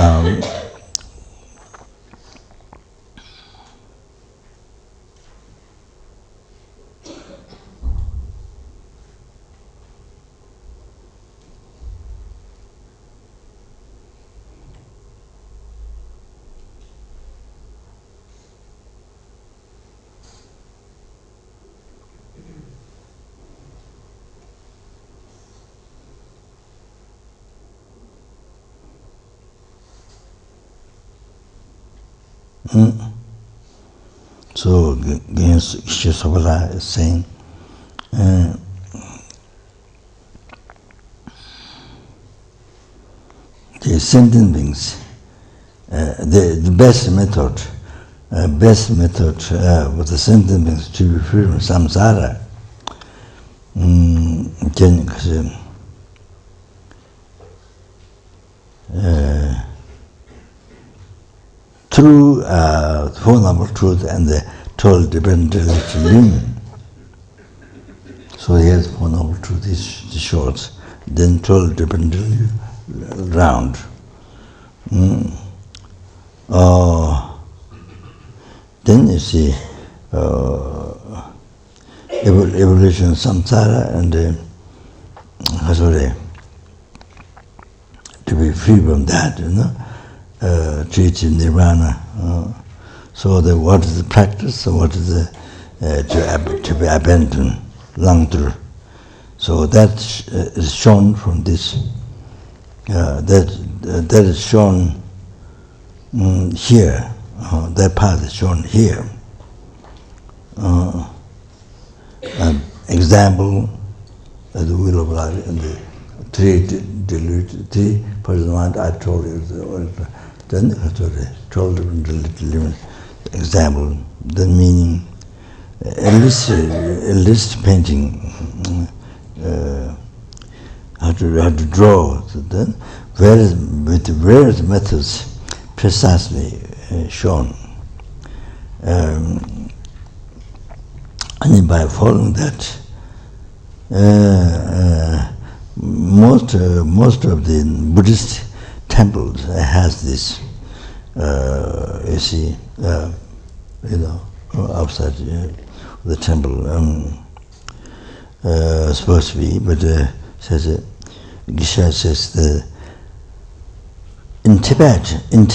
so Shabala is saying, the sentient beings, the best method for the sentient beings to be free from samsara, through Four Noble Truth and the 12 dependent union. So here's Four Noble Truth, is short, then 12 dependent round. Then you see evolution samsara and to be free from that, to reach nirvana. So what is the practice? So what is the to be abandoned, langtur? So that is shown from this. That is shown here. That path is shown here. Example, the wheel of life and the three person mind. I told you. Then 12 different little example. The meaning. A list painting. How to draw. So then, with various methods, precisely shown. And by following that, most of the Buddhist temples has this. You see, outside the temple, supposed to be, but says Gisha says in Tibet, in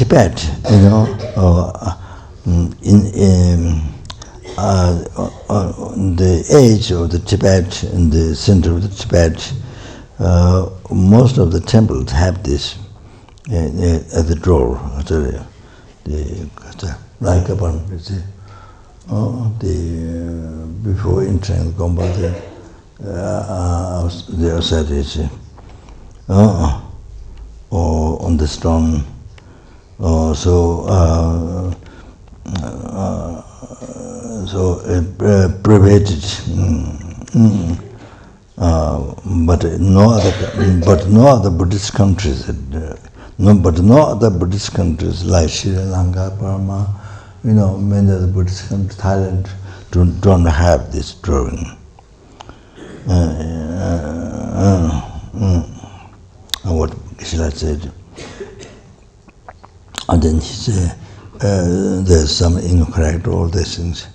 the edge of the Tibet, in the center of the Tibet, most of the temples have this at the door. Like upon before entering the compound, the outside is or on the stone, privated, but no other Buddhist countries, no other Buddhist countries like Sri Lanka, Burma, many other Buddhist countries, Thailand, don't have this drawing. What Geshe-la said. And then he said, there's some incorrect, all these things.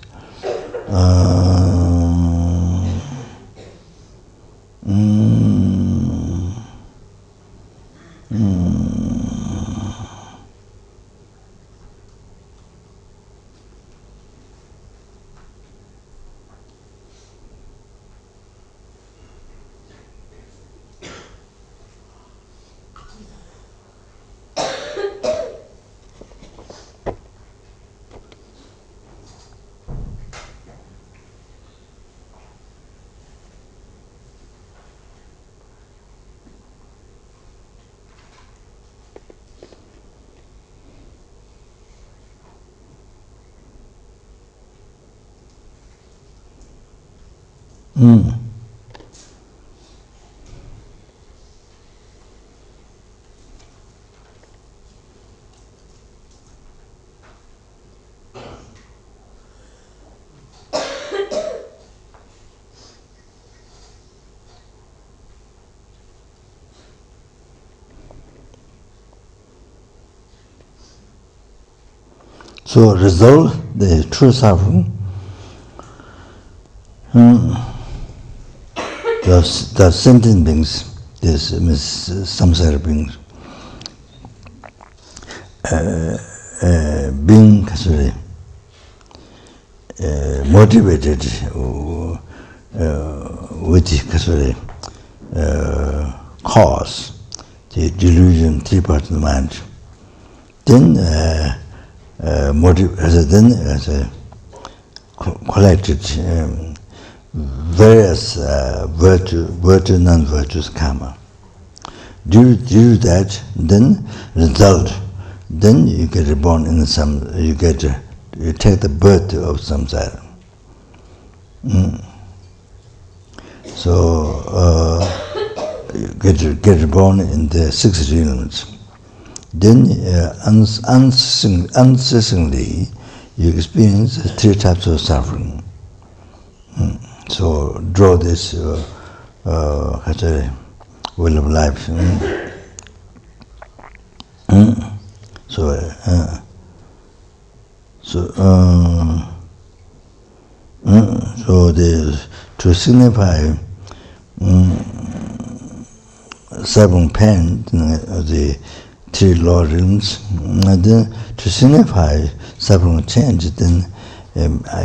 So resolve the true suffering. The sentient beings, this means samsara beings, being motivated with cause, the delusion, 3 parts of the mind, then collected various virtue, non-virtuous karma. Due to that, then result, then you get reborn in some, you take the birth of samsara. So you get reborn in the 6 realms. Then unceasingly you experience 3 types of suffering. So draw this will of life. So to signify suffering pain of the 3 lower realms, to signify suffering change, then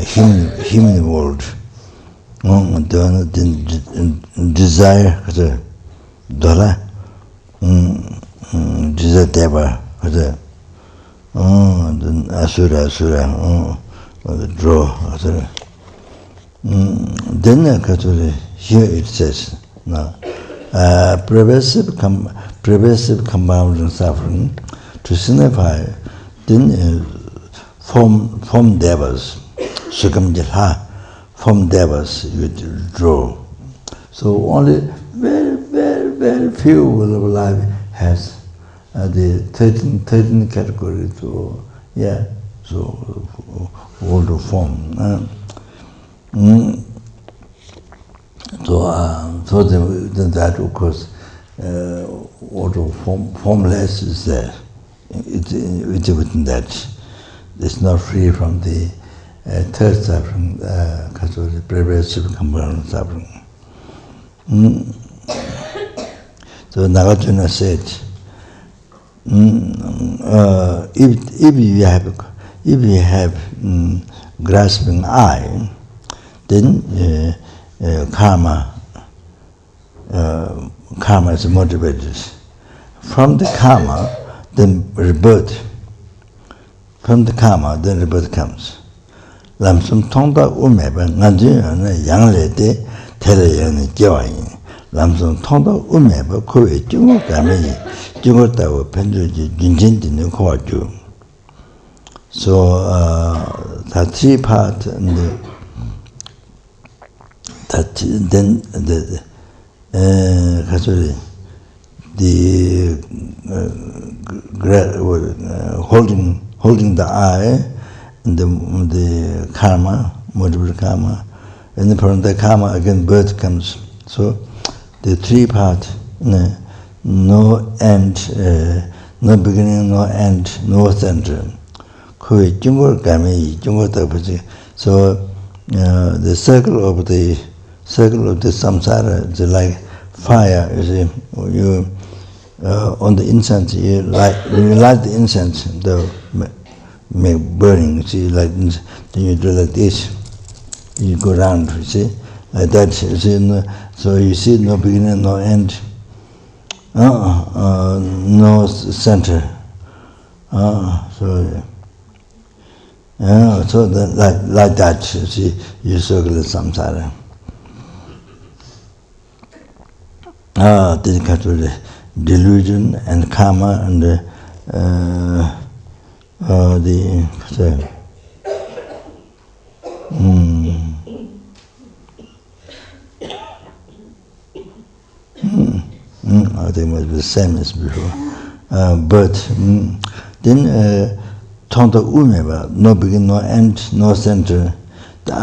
human world, desire, dhala, desire deva, then asura, draw, then here it says, now, pervasive compounding suffering, to signify, then form devas, sukamjala, form devas you draw. So only very few will of life has the 13 category to, so all the form. So then that of course, auto formless is there. It's within that. It's not free from the third suffering, because of the pervasive component suffering. So Nagarjuna said, if you have grasping eye, then karma is motivated. From the karma, then rebirth. From the karma, then rebirth comes. Lamsum tongda umeba nganjuna yanglete tereyani jawayin. Lamsum tongda umeba kowe jungo kame jungo tawo penjuji junjindini kwaju. So that 3 part and that then holding the eye and the karma, multiple karma, and then from the karma again birth comes. So the 3 part, no end, no beginning, no end, no center. So the circle of the samsara is like fire. You see, you on the incense, when you light the incense, the make burning. You see, like then you do like this. You go round. You see, like that. You see, so you see no beginning, no end, no center. So like that, you see, you circle the samsara. Then come to the delusion and karma and I think it must be the same as before. But then Tonta Umeba, no beginning, no end, no center, the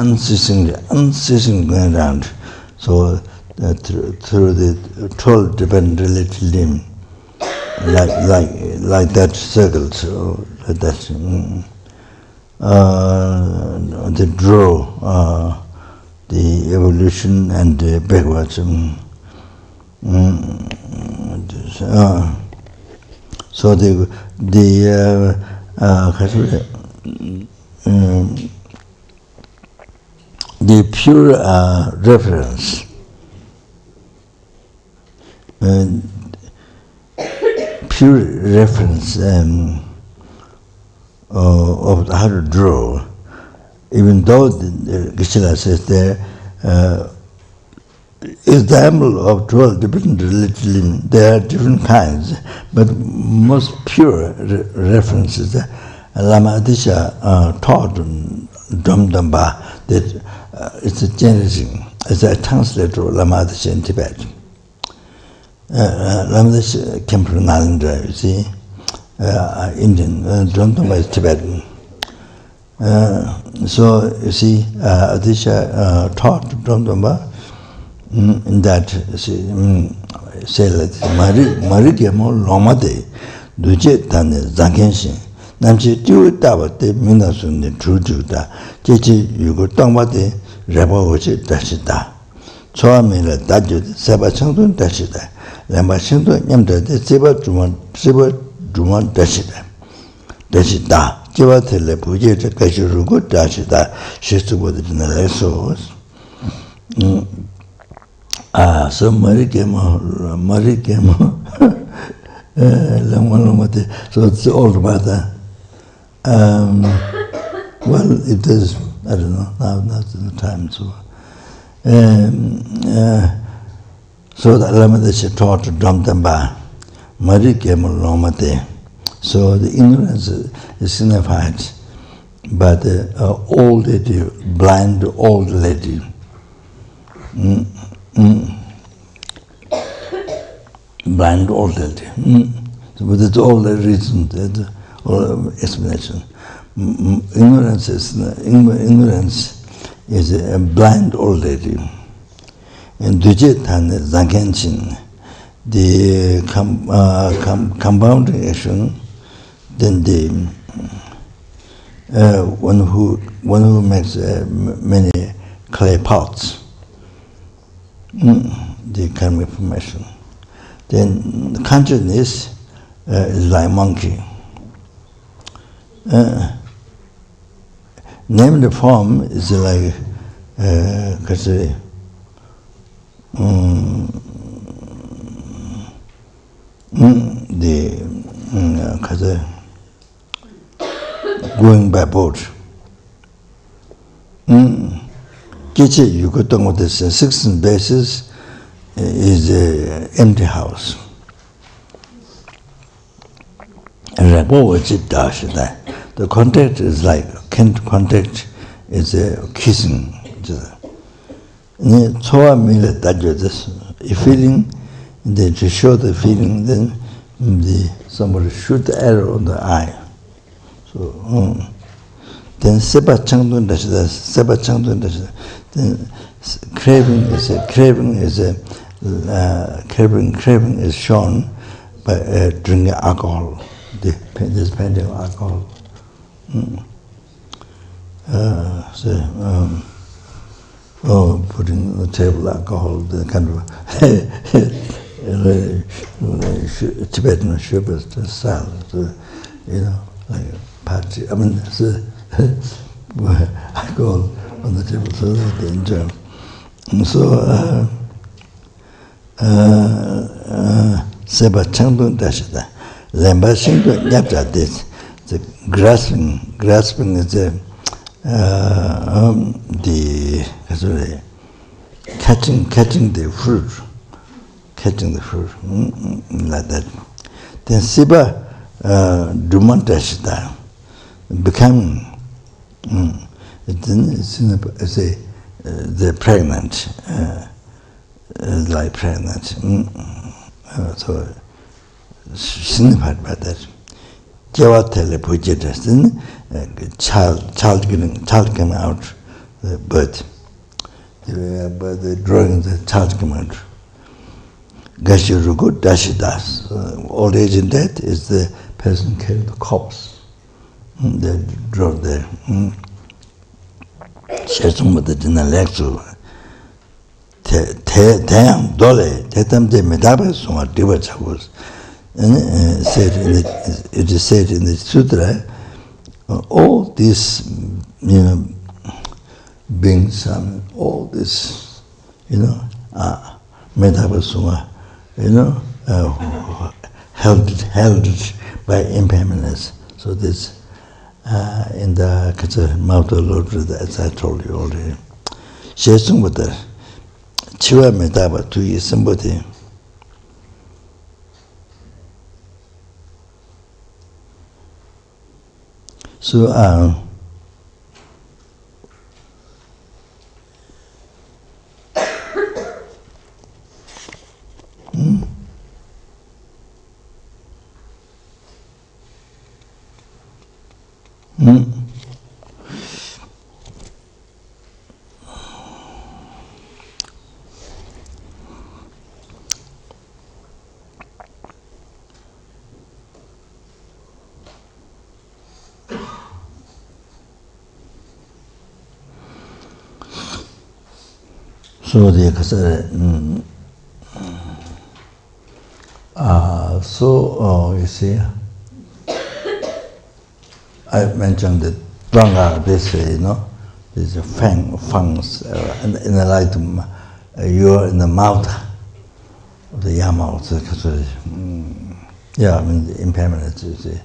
unceasing going around. So through the 12 dependent related limb, like that circle, so like that. they draw the evolution and backwards. So the pure reference, of how to draw, even though the Geshe-la says there, example of 12 different religions, there are different kinds, but most pure references, Lama Adisha taught Dhamdamba that it's a generation, it's a translator of Lama Adisha in Tibet. Lama Adisha came from Nalanda, you see, Indian, Dhamdamba is Tibetan. So, you see, Adisha taught Dhamdamba in that, say like Marigamo Lomade, Duje Tane, Zankenshin, Namchi Tiu Tabate, Minasun, Trujuda, Jeji Yugo Tangwade, Rabawoche Dashida. Choa Mila Daju, Saba Changdun Dashida, Lamba Shingdun Yamda, Seba Juman Dashida. Dashida, Jiva Tele Puje, Kashurugo Dashida, Shistu with the Nalesos. So Marigamo, Lamate, so it's all about that. Well, it is, I don't know, now not in the time, so. So the Lamadesha taught Dhamdamba, Marigamo Lomate. So the ignorance is signified by the old lady, blind old lady. Blind old lady. So, but it's all the reason, all explanation. Ignorance is a blind old lady. In Duje Tane Zankenchin, the compounding action, then the one who makes many clay pots, the karmic formation. Then consciousness is like monkey. Name the form is like going by boat. Kichi, you could talk about this 16 bases is an empty house. And the contact is like contact is a kissing. If feeling, then to show the feeling, then somebody shoot the arrow on the eye. So then seba changdun dashida, then craving is shown by drinking alcohol, this painting of alcohol. Putting on the table alcohol, the kind of Tibetan shepherd style, so, like a party. I mean, alcohol on the table, so they enjoy. And so, Seba Changdun Dashida, Lemba Shingdun Yapja this, the grasping is the catching the fruit, like that. Then Siba Dumantashita, becoming, they're pregnant, like pregnant. So signified by that. Jawatele Pujetas, then child came out, the birth. The drawing the child came out. Gashirugu Dashidas. Old age and death is the person carrying the corpse. They drove there. Shesung with the dinner lecture. Tayang dole, tetamde medaba sunga diva chavus. And it is said in the sutra, all these, beings, all this, medaba sunga, held by impermanence. So this, in the Mauta Lord, as I told you already, Shesung with the Chiva medaba to is somebody. So, so the you see, I mentioned that Dharma, this way, there's a fangs in the light, you're in the mouth of the Yama, the impermanence, you see,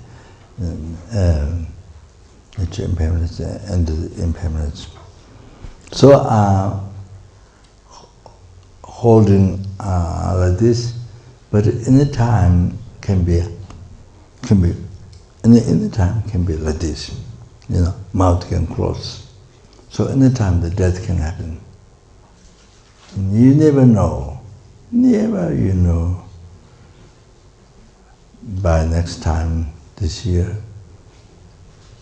nature impermanence and the impermanence. So, holding like this, but any time can be any time can be like this, mouth can close. So any time the death can happen. You never know, by next time this year,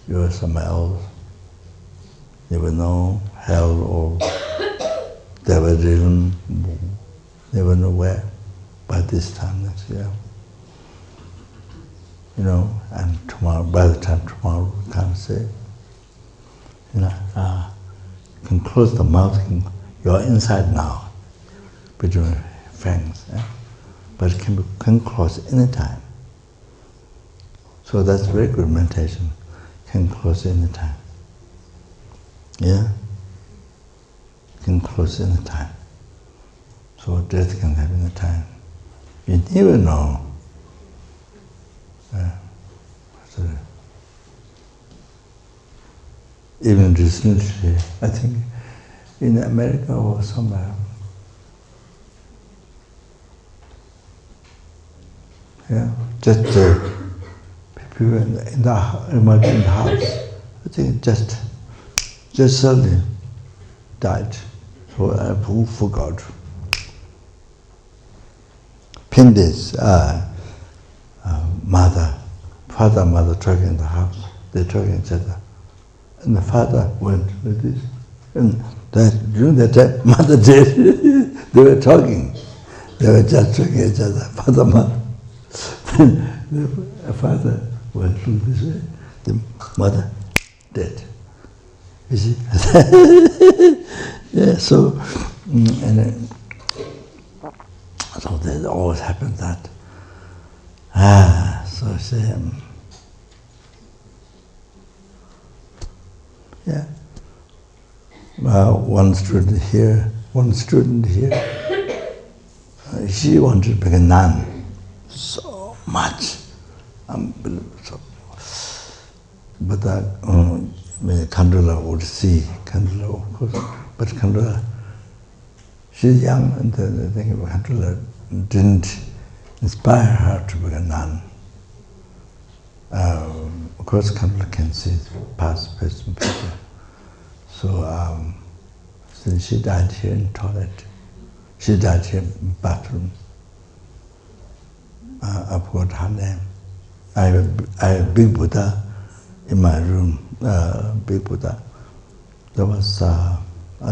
you're somewhere else. Never know, hell or devil realm, never know where, by this time next year. And tomorrow, by the time tomorrow, we can't say. Can close the mouth, you're inside now, between fangs, but it can close any time. So that's very good meditation, can close any time. Yeah? Can close any time. So death can happen any time. You never know. Even recently, I think in America or somewhere, just people in the house, I think just suddenly died. So who forgot? Pinda's father, mother talking in the house. They talking each other. And the father went like this. And during that time, mother did. They were talking. They were just talking each other, father, mother. The father went through this way. The mother dead. You see? Yeah, so, so that always happens that. So shame. Yeah. One student here, she wanted to become a nun. So much. Unbelievable. But that Kandula would see, Kandula of course, but Kandula, she's young, and the thing about Kandula didn't inspire her to become a nun. Of course, Kandula can see past, present, future. So, since she died here in toilet, she died here in bathroom. I forgot her name. I have a big Buddha in my room, big Buddha. There was, I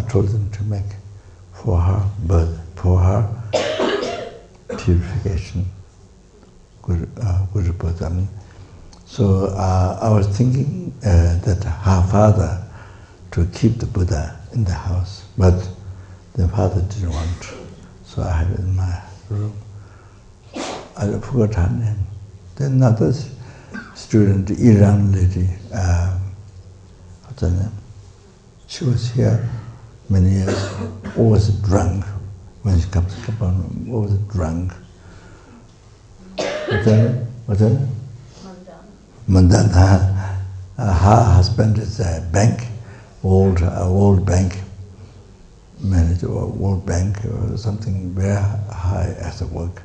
told them to make for her birth, for her purification, good birth. So I was thinking that her father to keep the Buddha in the house, but the father didn't want to. So I have it in my room. I forgot her name. Then another student, Iran lady, what's her name? She was here many years, always drunk. When she comes to Kopan, always drunk. What's her name? Mandana. Her husband is a bank, old bank manager or World Bank or something very high as a work.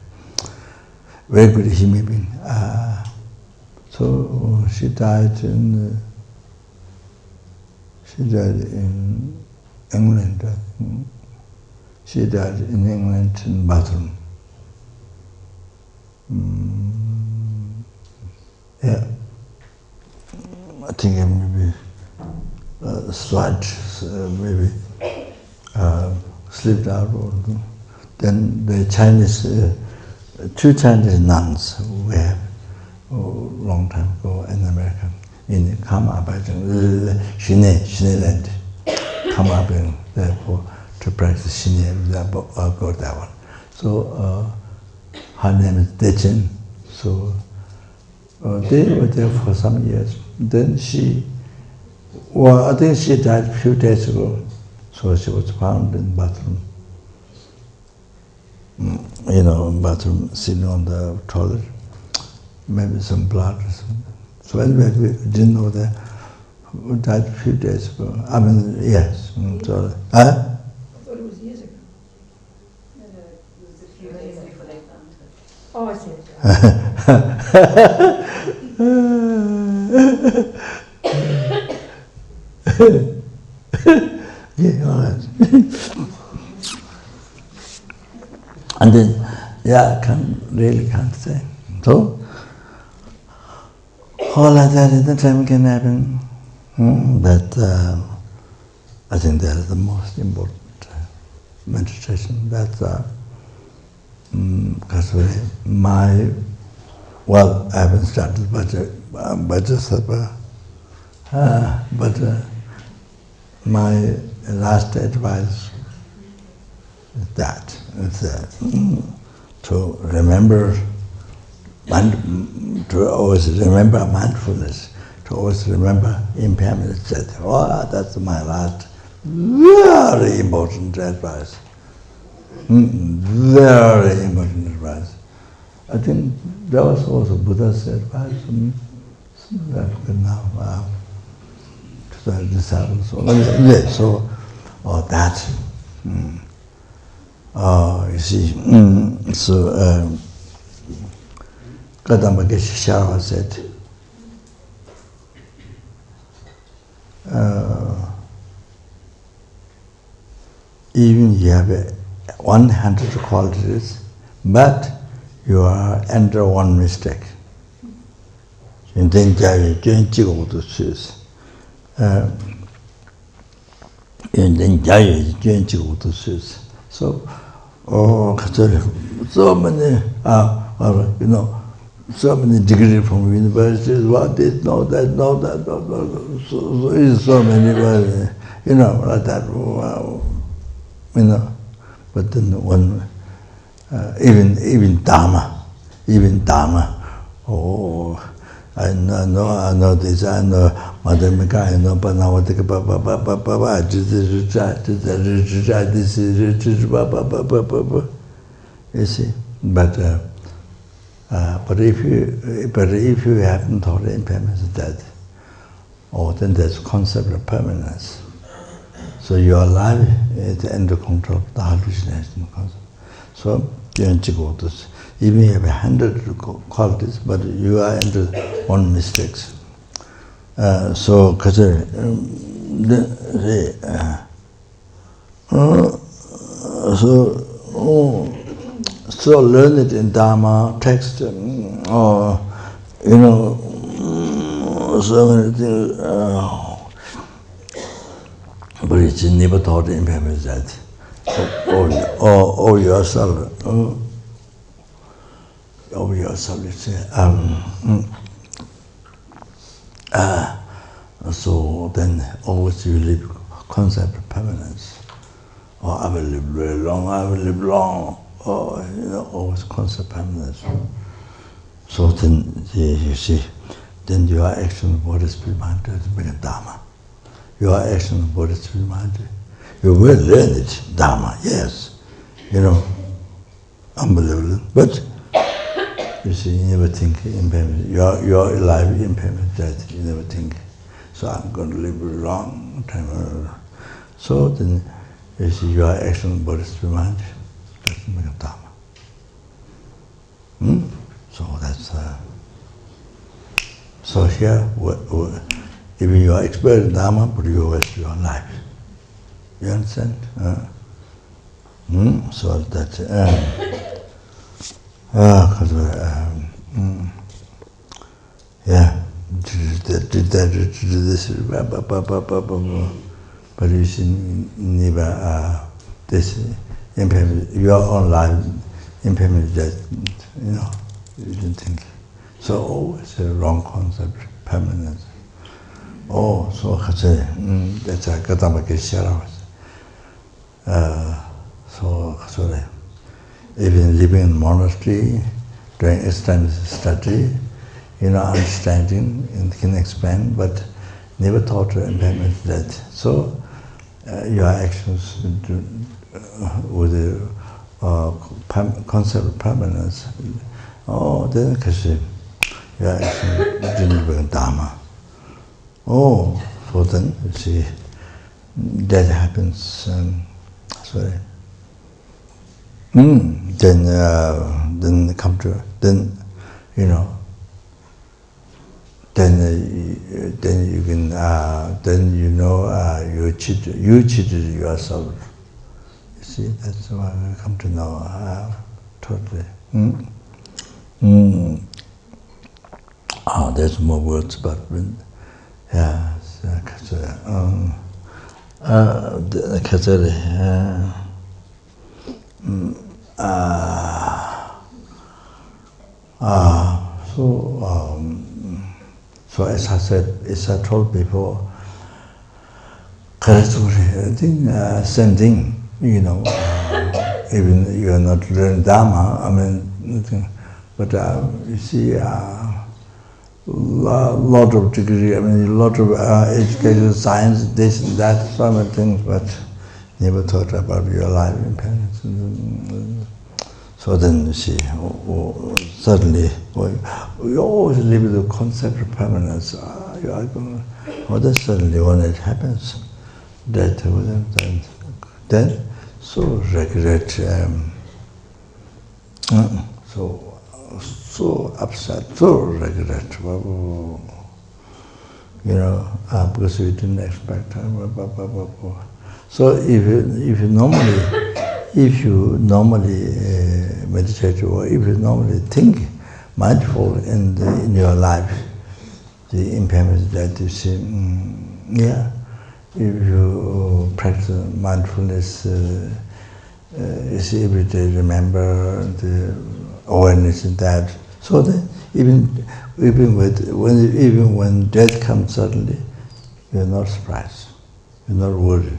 Very good human being. So she died in England. I think. She died in England in bathroom. Yeah. I think maybe slight, maybe slipped out. Or then the Chinese, two Chinese nuns we have a long time ago in America, in Kama, Shineland, Kama, therefore to practice Shine, I got that one. So her name is Dechen. So they were there for some years. Then I think she died a few days ago. So she was found in the bathroom. In bathroom, sitting on the toilet. Maybe some blood or something. So anyway, we didn't know that. We died a few days ago. I mean, yes. So, I thought it was years ago. No, it was a few days before they found her. Oh, I see. Yeah, all right. And then, I can't say. So, all like that in the time can happen. That I think that is the most important meditation. That's because I haven't started Vajrasattva, but my last advice is that to remember, to always remember mindfulness, to always remember impermanence. That's my last very important advice. Very important advice. I think that was also Buddha's advice. That's good now. To the disciples. So that. You see. So Kadamba Geshe said, even you have 100 qualities, but you are under one mistake. So, so many, so many degrees from universities, this, no, that. So many, like that, But then one, even dharma, I know this, I know Mother Mika, I know Panavatika, you see. But if you haven't thought of impermanence of death, then there's a concept of permanence. So you are alive at the end of control of the hallucination concept. So even you have 100 qualities, but you are into one mistakes. So learn it in Dharma text, or so many things. But it's never thought impermanence that. Or yourself. Over yourself, you say, So then always you live concept of permanence. Or I will live very long, I will live long. Or, always concept permanence. So then, you see, then your action of body, spirit, mind is become dharma. Your action of body, spirit, mind, you will learn it, dharma, yes. Unbelievable. But, you see, you never think impermanence. Your life impermanent, death, you never think. So I'm going to live a long time. So then, you see, your action of body, spirit, mind, doesn't become dharma. So that's so here, even you are expert in dharma, but you waste your life. You understand? So that yeah, did this, but you see, never this impairment, your own life impairment that you didn't think. So always a wrong concept, permanence. Oh, so that's a Gatamaki Shara. So even living in monastery, during extended study, understanding and can expand, but never thought of impairment that. So your actions with the concept of permanence, then your action didn't become dharma. Oh, so then you see that happens. Then come to then you can you cheated yourself. You see, that's why we come to know totally. There's more words, but so as I said, as I told before, I think same thing, even you are not learning dharma, but you see lot of degree, a lot of education, science, this and that, so many things, but never thought about your life impermanence. So then you see, suddenly, we always live with the concept of permanence. Then suddenly when it happens, that then so regret, so upset, so regret, because we didn't expect. So if you normally meditate, or if you normally think mindful in your life, the impairments that you see, if you practice mindfulness, you see every day, remember the awareness in that. So that even when death comes suddenly, you're not surprised, you're not worried.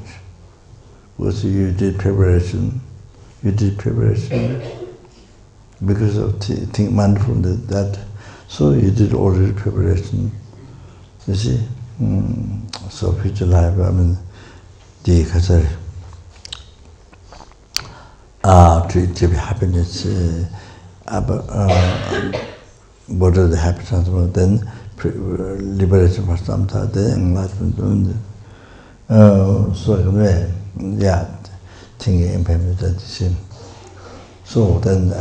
Because you did preparation because of think mindfulness that. So you did already preparation. You see, so future life. The kasari to achieve happiness, Buddha the happy transformation, then liberation for samsara, then enlightenment. So thinking impairment that you see. So then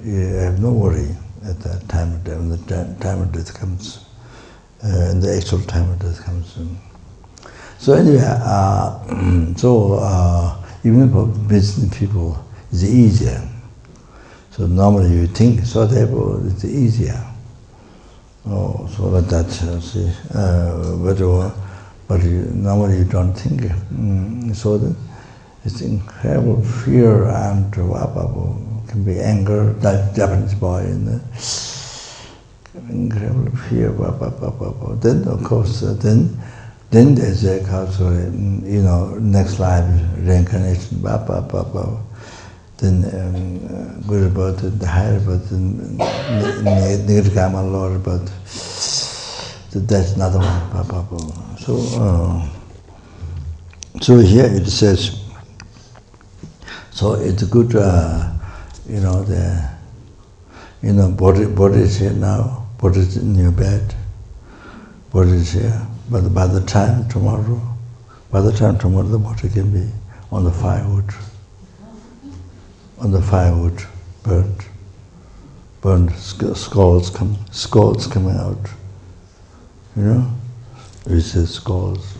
you have no worry at that time of death, when the time of death comes, and the actual time of death comes. So anyway, even for business people, it's easier. So normally you think, so therefore it's easier. So like that, see, but normally you don't think. So then it's incredible fear and can be anger, that Japanese boy, incredible fear, then of course, then there's a culture, next life, reincarnation, then good about the higher, but nirvana, Lord, but that's another one, so here it says, so it's good, body is here now, body is in your bed, body is here, but by the time tomorrow, the body can be on the firewood, burned, skulls coming out, we say skulls.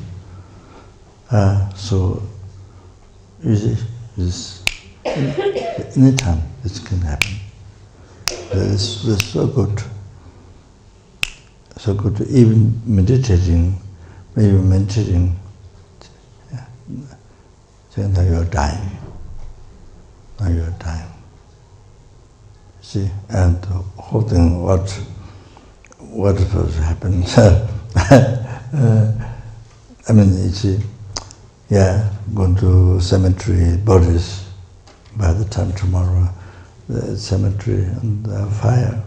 So, you see, anytime this can happen. It's so good. So good, even meditating, saying now you're dying. See, and hoping what is supposed to happen. You see, going to cemetery, bodies, by the time tomorrow, the cemetery and the fire,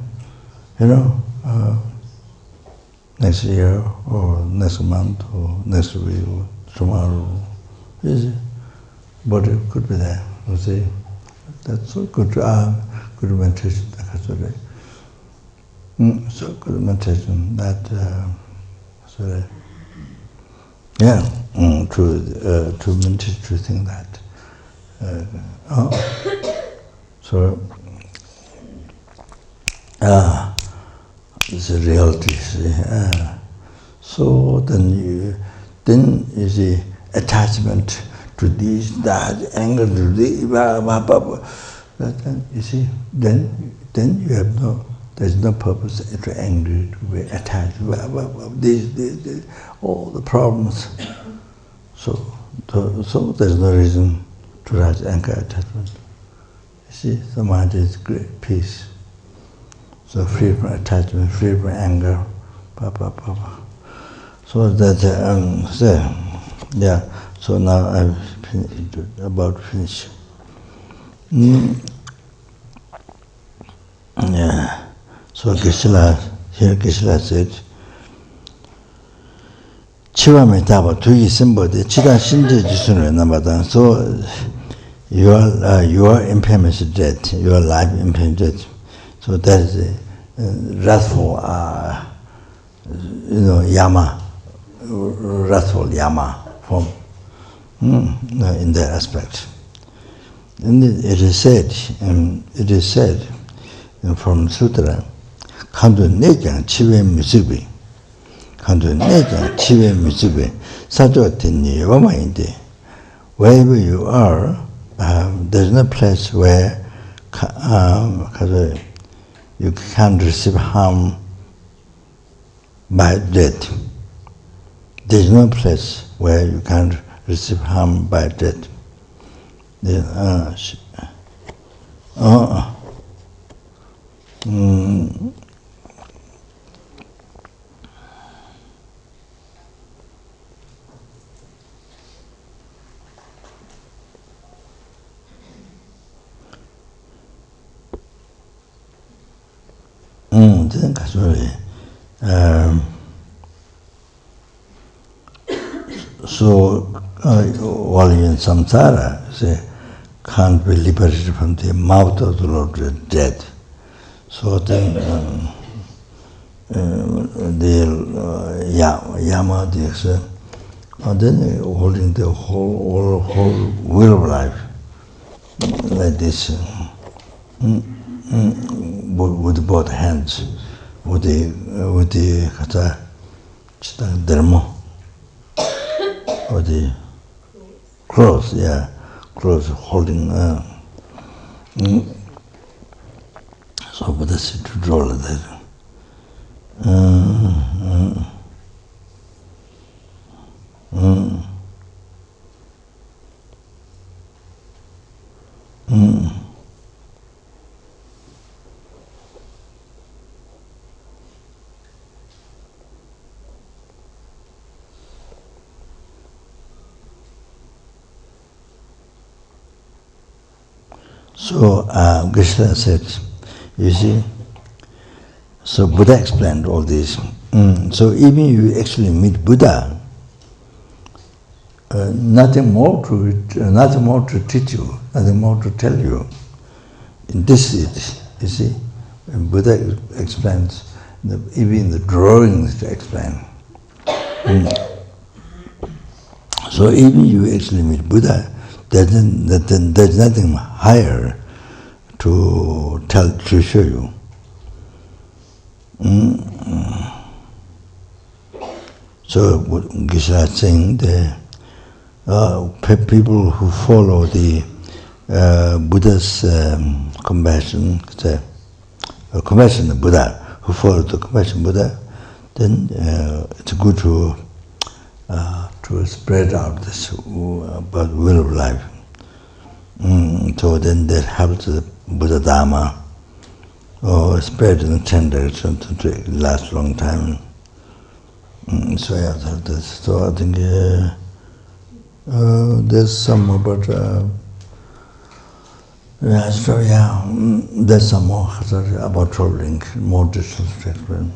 next year or next month or next week or tomorrow, you see, body could be there, you see. That's so good, good meditation, so good meditation that, to meditate, to think that. It's a reality. See? So then you see attachment to this, that, anger to this, you see, then you have there's no purpose to be angry, to be attached, this, all the problems. So there's no reason to rise anger attachment. You see, the mind is great peace. So free from attachment, free from anger, So that, so now I'm about to finish. So Geshe-la said, Chiwa me taba tuyi simbo de chidan shinje jisunu nambatan. So your impermanence is dead, your life impermanence is dead. So that is a wrathful, wrathful yama form in that aspect. And it is said from Sutra, Kandu nejang chiwe musubi, sajo teni wama inde. Wherever you are, there's no place where you can't receive harm by death. There's no place where you can't receive harm by death. So while in samsara, say, can't be liberated from the mouth of the Lord death. So then the yama, then holding the whole wheel of life like this, with both hands, with the dharma, or the clothes, clothes holding. So Buddha said to draw like that. So Krishna said, you see, so Buddha explained all this. So even you actually meet Buddha, nothing more to teach you, nothing more to tell you. In this is, you see, when Buddha explains, even the drawings to explain. So even you actually meet Buddha, there's nothing higher to show you. So Geshe is saying the people who follow the Buddha's compassion, compassion of Buddha, who follow the compassion Buddha, then it's good to spread out this about will of life. So then that helps the Buddha Dharma, or spread in the 10 directions to last a long time. So yeah, so I think there's some more, but so yeah, there's some more about traveling, more distance to explain.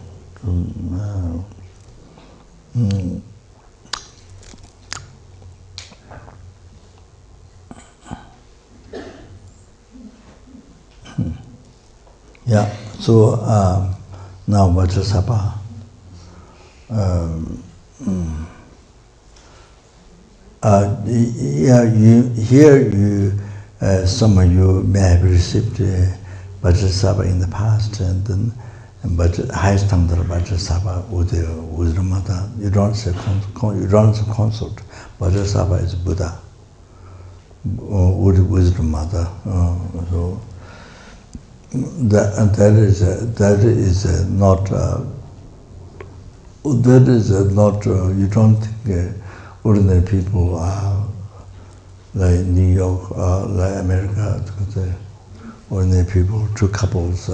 Yeah, so now Vajrasattva. Some of you may have received Vajrasattva in the past, and then but highest Tantra Vajrasattva with the wisdom mother. You don't say consort. Vajrasattva is Buddha, with wisdom mother. So that is not. You don't think ordinary people are like New York or like America. Ordinary people, two couples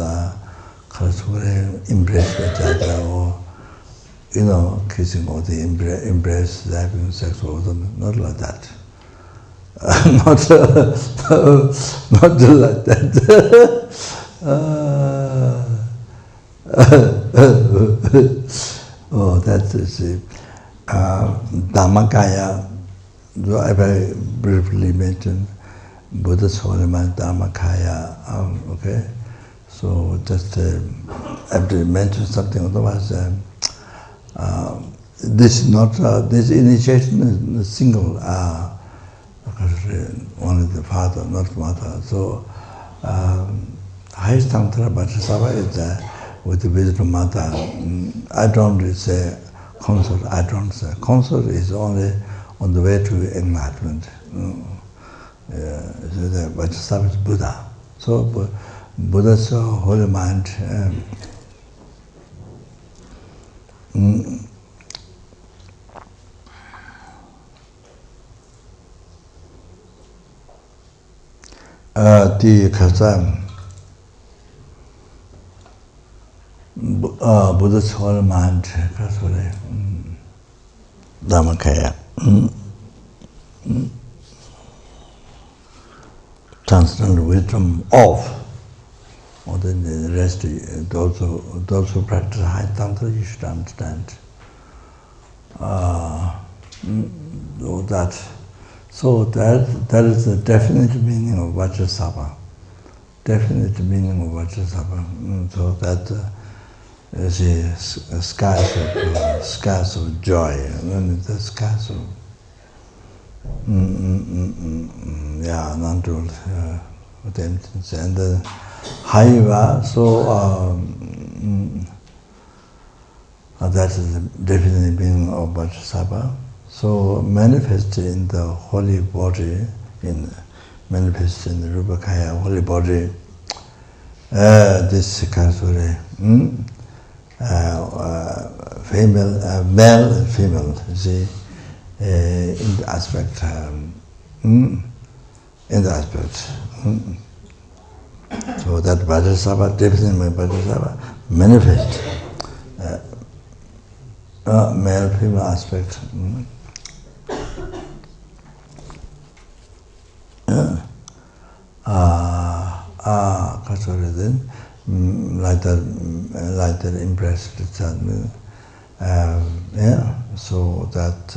embrace each other, or kissing, or they embrace having sex with them. Not like that. Not like that. Oh, that is it. Dharmakaya, I very briefly mentioned Buddha's holy mind, Dharmakaya. Okay, so just have to mention something. Otherwise, this is not this initiation is single. Only the father, not mother. So, highest Tantra Vajrasattva is with the wisdom mother. I don't say consort. I don't say consort is only on the way to enlightenment. So the Vajrasattva is Buddha. So Buddha's holy mind. The Kazam Buddha's holy mind, Dharmakaya, transcendental wisdom of, or then the rest, those who practice high Tantra, you should understand. So that is the definite meaning of Vajrasattva. Definite meaning of Vajrasattva. So that is a skies of joy, and the skies of non-dual emptiness. And the Haiva, so that is the definite meaning of Vajrasattva. So manifested in the holy body, manifested in the Rupakaya holy body, this Kasuri, female, male and female, you see, in the aspect, So that Vajrasattva, definitely Vajrasattva, manifest male, female aspect. then like that impressed itself. Yeah, so that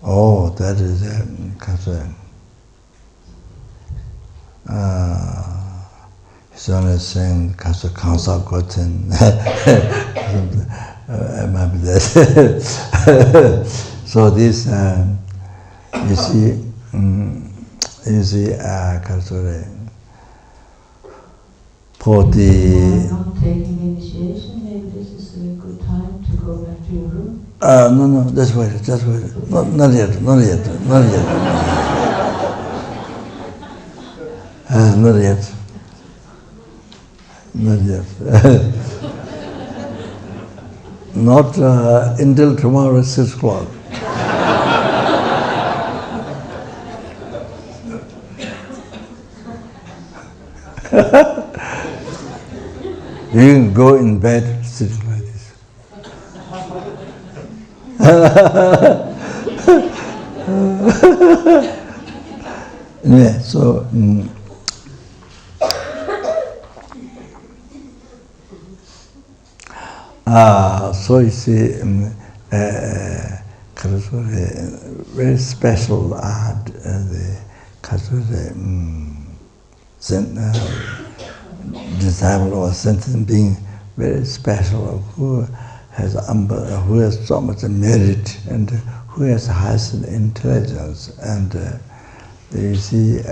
oh, that is he's only saying Kansa Kopan. Maybe that. So this you see for the not taking initiation, maybe this is a good time to go back to your room. no, just wait. Not yet. Not yet. Not until tomorrow at 6 o'clock. You can go in bed sitting like this. Yeah, so so you see, very special art, the disciple or sentient being, very special, who has so much merit and who has highest intelligence, and you see,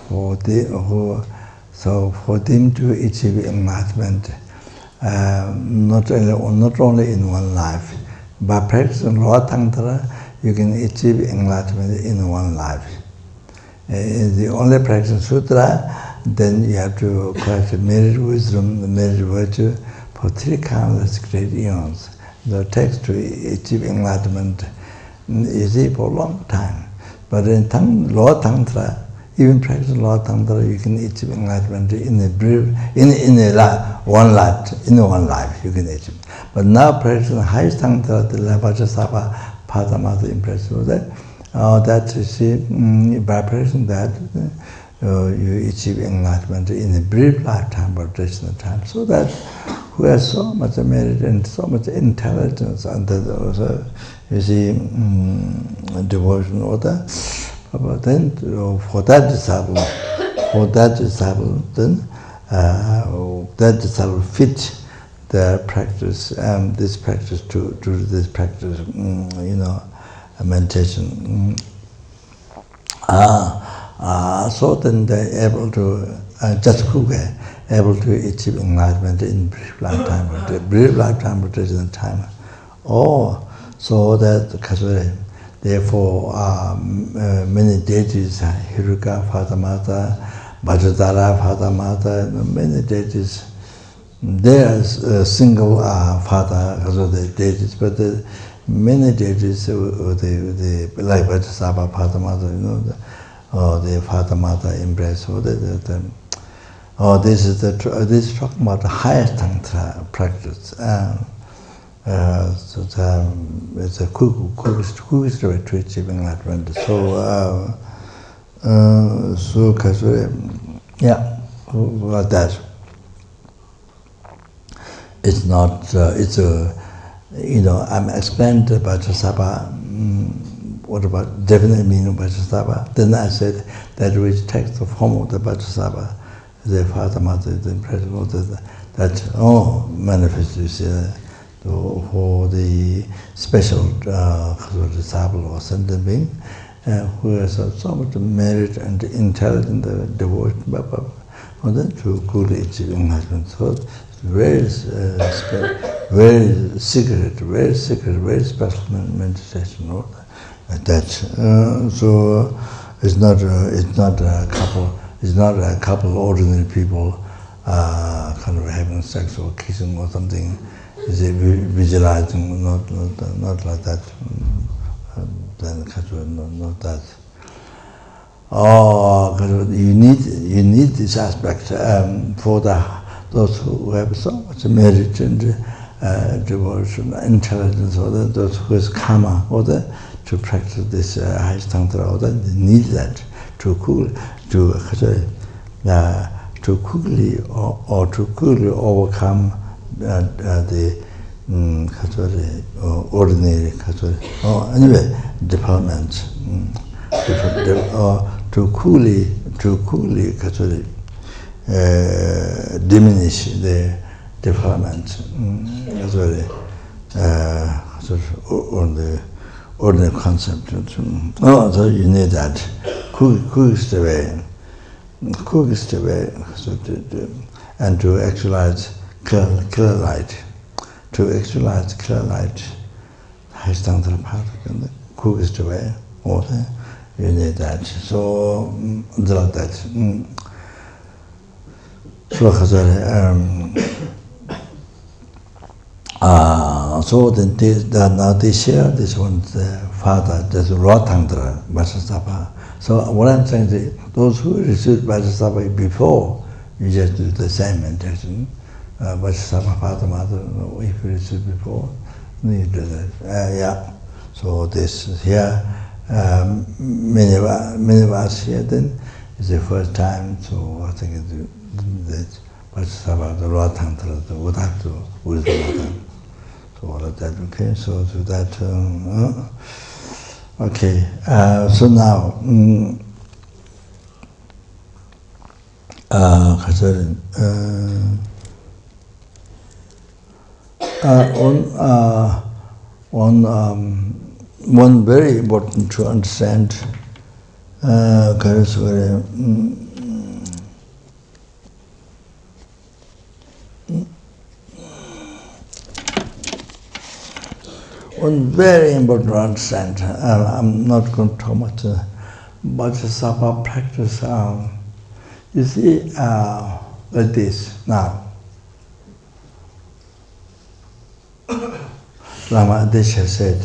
for them to achieve enlightenment, not only in one life, by practicing Raw Tantra, you can achieve enlightenment in one life. The only practice Sutra, then you have to practice merit wisdom, the merit virtue for 3 countless great eons. The text to achieve enlightenment is for a long time. But in Raw Tantra, even practicing Raw Tantra, you can achieve enlightenment in one life you can achieve. But now practicing highest Tantra, the Vajrasattva, Padamata impressive, that you see, by practicing that, you achieve enlightenment in a brief lifetime or traditional time. So that who has so much merit and so much intelligence, and that also, you see, devotion order. But then for that disciple, then that disciple fit their practice, this practice to this practice, meditation. So then they're able to able to achieve enlightenment in brief lifetime or traditional time. So that therefore many deities, Hiruka, Fatamata, Vajrasattva, Fatamata, many deities. There's a single father of the deities, but many deities, like Vajrasattva, Fatamata, the Fatamata embrace. This is talking about the highest Tantra practice. It's a quickest way to achieve enlightenment. About that. It's not. I'm explaining the Vajrasattva. What about definite meaning of Vajrasattva? Then I said that which text of home of the Vajrasattva, the Father, Mother, the impression of that manifests. You see, for the special disciple or sentient being who has so much merit and intelligent devotion, to truly achieve enlightenment. So very secret, very special meditation. Like that. So it's not a couple ordinary people kind of having sex or kissing or something. Is it visualizing? Not like that. Then not that. You need this aspect for those who have so much merit and devotion, intelligence, or those who is karma, or to practice this highest tantra, or they need that to quickly overcome the ordinary anyway development, to coolly diminish the development on the ordinary concept. So you need that quickest way and to actualize clear light. To actualize clear light, highest tantra path, and the quickest way, water, you need that. So, like that. So, so now they share this one's father, that's raw tantra, Vajrasattva. So, what I'm saying is, those who received Vajrasattva before, you just do the same meditation. Vajrasattva, father, mother, if you received before, you do that. Yeah. So this here, many of us here then, is the first time, so I think that Vajrasattva, the raw tantra, the Udhatu, wisdom. So all of that, okay, so to that, okay, so now, one very important to understand, one very important to understand. I'm not going to talk much about Vajrasattva practice. You see, like this now. Lama Adesha said,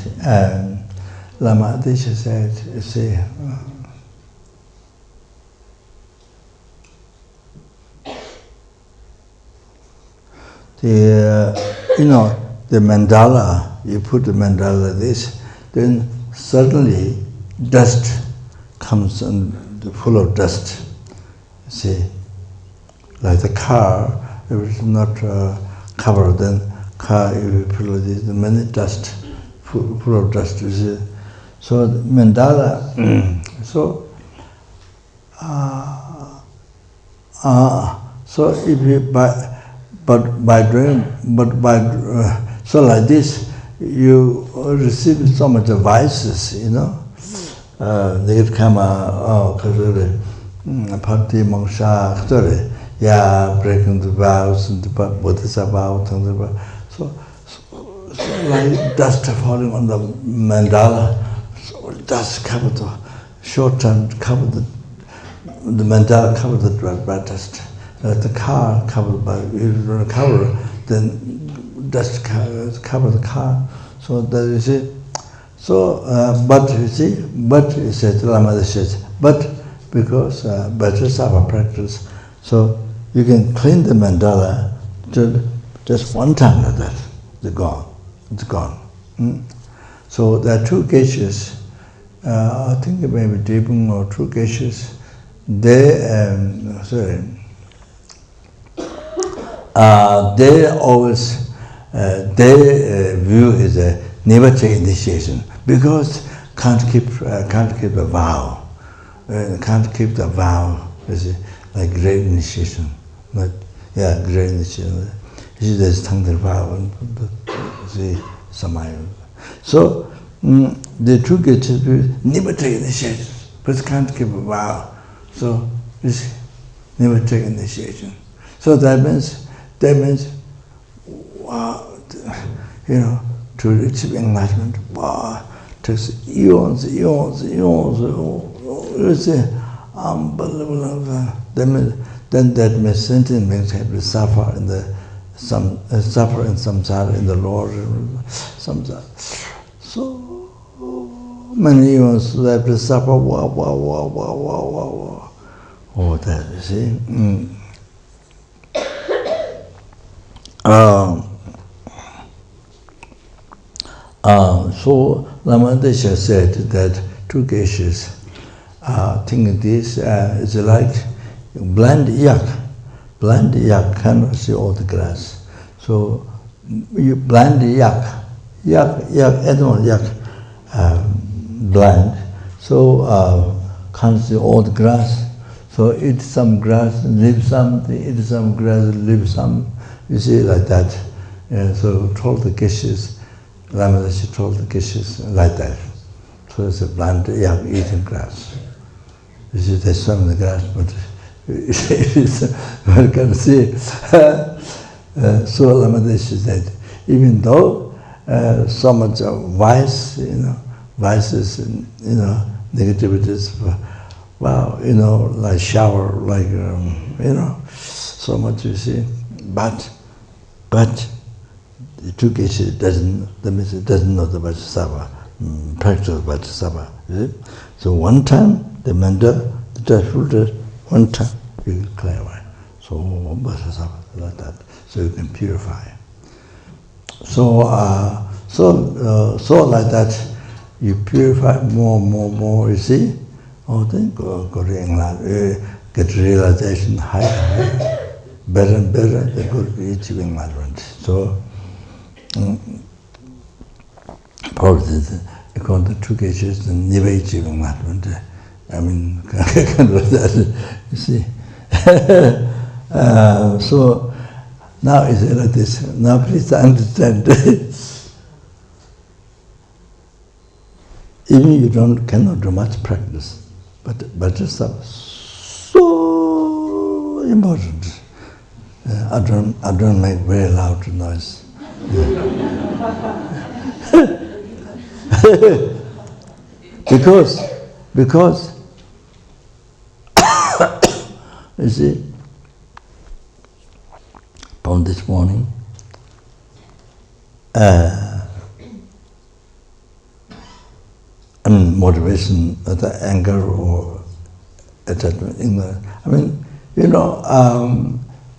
you see, the mandala, you put the mandala like this, then suddenly dust comes and full of dust. You see, like the car, if it's not covered, then car, if you put like this, many dust, full of dust, you see. So the mandala, so if you so like this, you receive so much vices, negative karma, party, moksha, breaking the vows, and the bodhisattva, so like dust falling on the mandala, so dust covered the short term, covered the mandala covered the dry dust. The car covered by, if you don't cover, then dust cover the car. So that you see. So, but you see, he said, Lama says, but because Vajrasattva practice, so you can clean the mandala to just one time like that. It's gone. So there are two geishas. I think maybe Dibung or two geishas. They always their view is a never take initiation because can't keep the vow. Can't keep the vow. You see, like great initiation. Great initiation. You see, there's tantra vow and see samaya. So the two geishas never take initiation, but can't keep a vow. So you see, never take initiation. So that means, wow, to reach enlightenment, wow, takes eons. It's unbelievable. Then that means sentient beings have to suffer in samsara, in the Lord, samsara. So many eons they have to suffer. Wow. Oh, that you see. So Lama Desha said that two cases think this is like blind yak. Blind yak cannot see all the grass. So you blind yak, animal yak, blind. So can't see all the grass. So eat some grass, leave some. Eat some grass, leave some. You see like that. So told the cases. Lama Desha told the cases like that. So it's a blind yak eating grass. You see, they swim in the grass, but one can see. So Lama Desha said, even though so much of vice, vices, negativities, wow, like shower, like, so much you see, but the two cases doesn't know the Vajrasattva, practice of Vajrasattva. So one time the mentor, the filter, one time you will clear away. So Vajrasattva like that. So you can purify. So like that, you purify more. You see, then go to England, get realization higher, better and better. They go to achieve enlightenment. So. Probably they call the two cases the never achieving enlightenment. I mean, you see. So now it's like this. Now please understand. Even you cannot do much practice, but just so important. I don't make very loud noise. because you see, from this morning, motivation, the anger or attachment.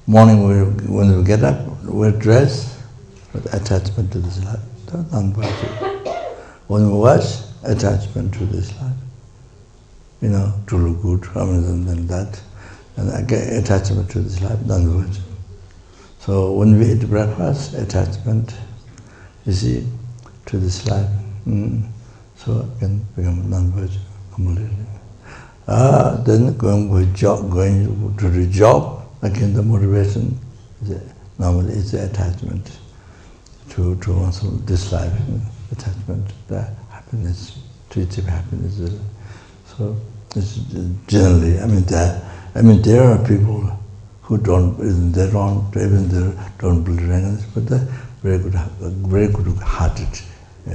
Morning when we get up, we dress with attachment to this life. When we wash, attachment to this life. To look good, and that. And I get attachment to this life, non-virgin. So when we eat breakfast, attachment, you see, to this life. So I can become non-virgin completely. Then going to the job, again the motivation, normally it's the attachment to also this life, attachment, the happiness, to achieve happiness. So it's generally, there are people who don't believe in this, but they're very good hearted,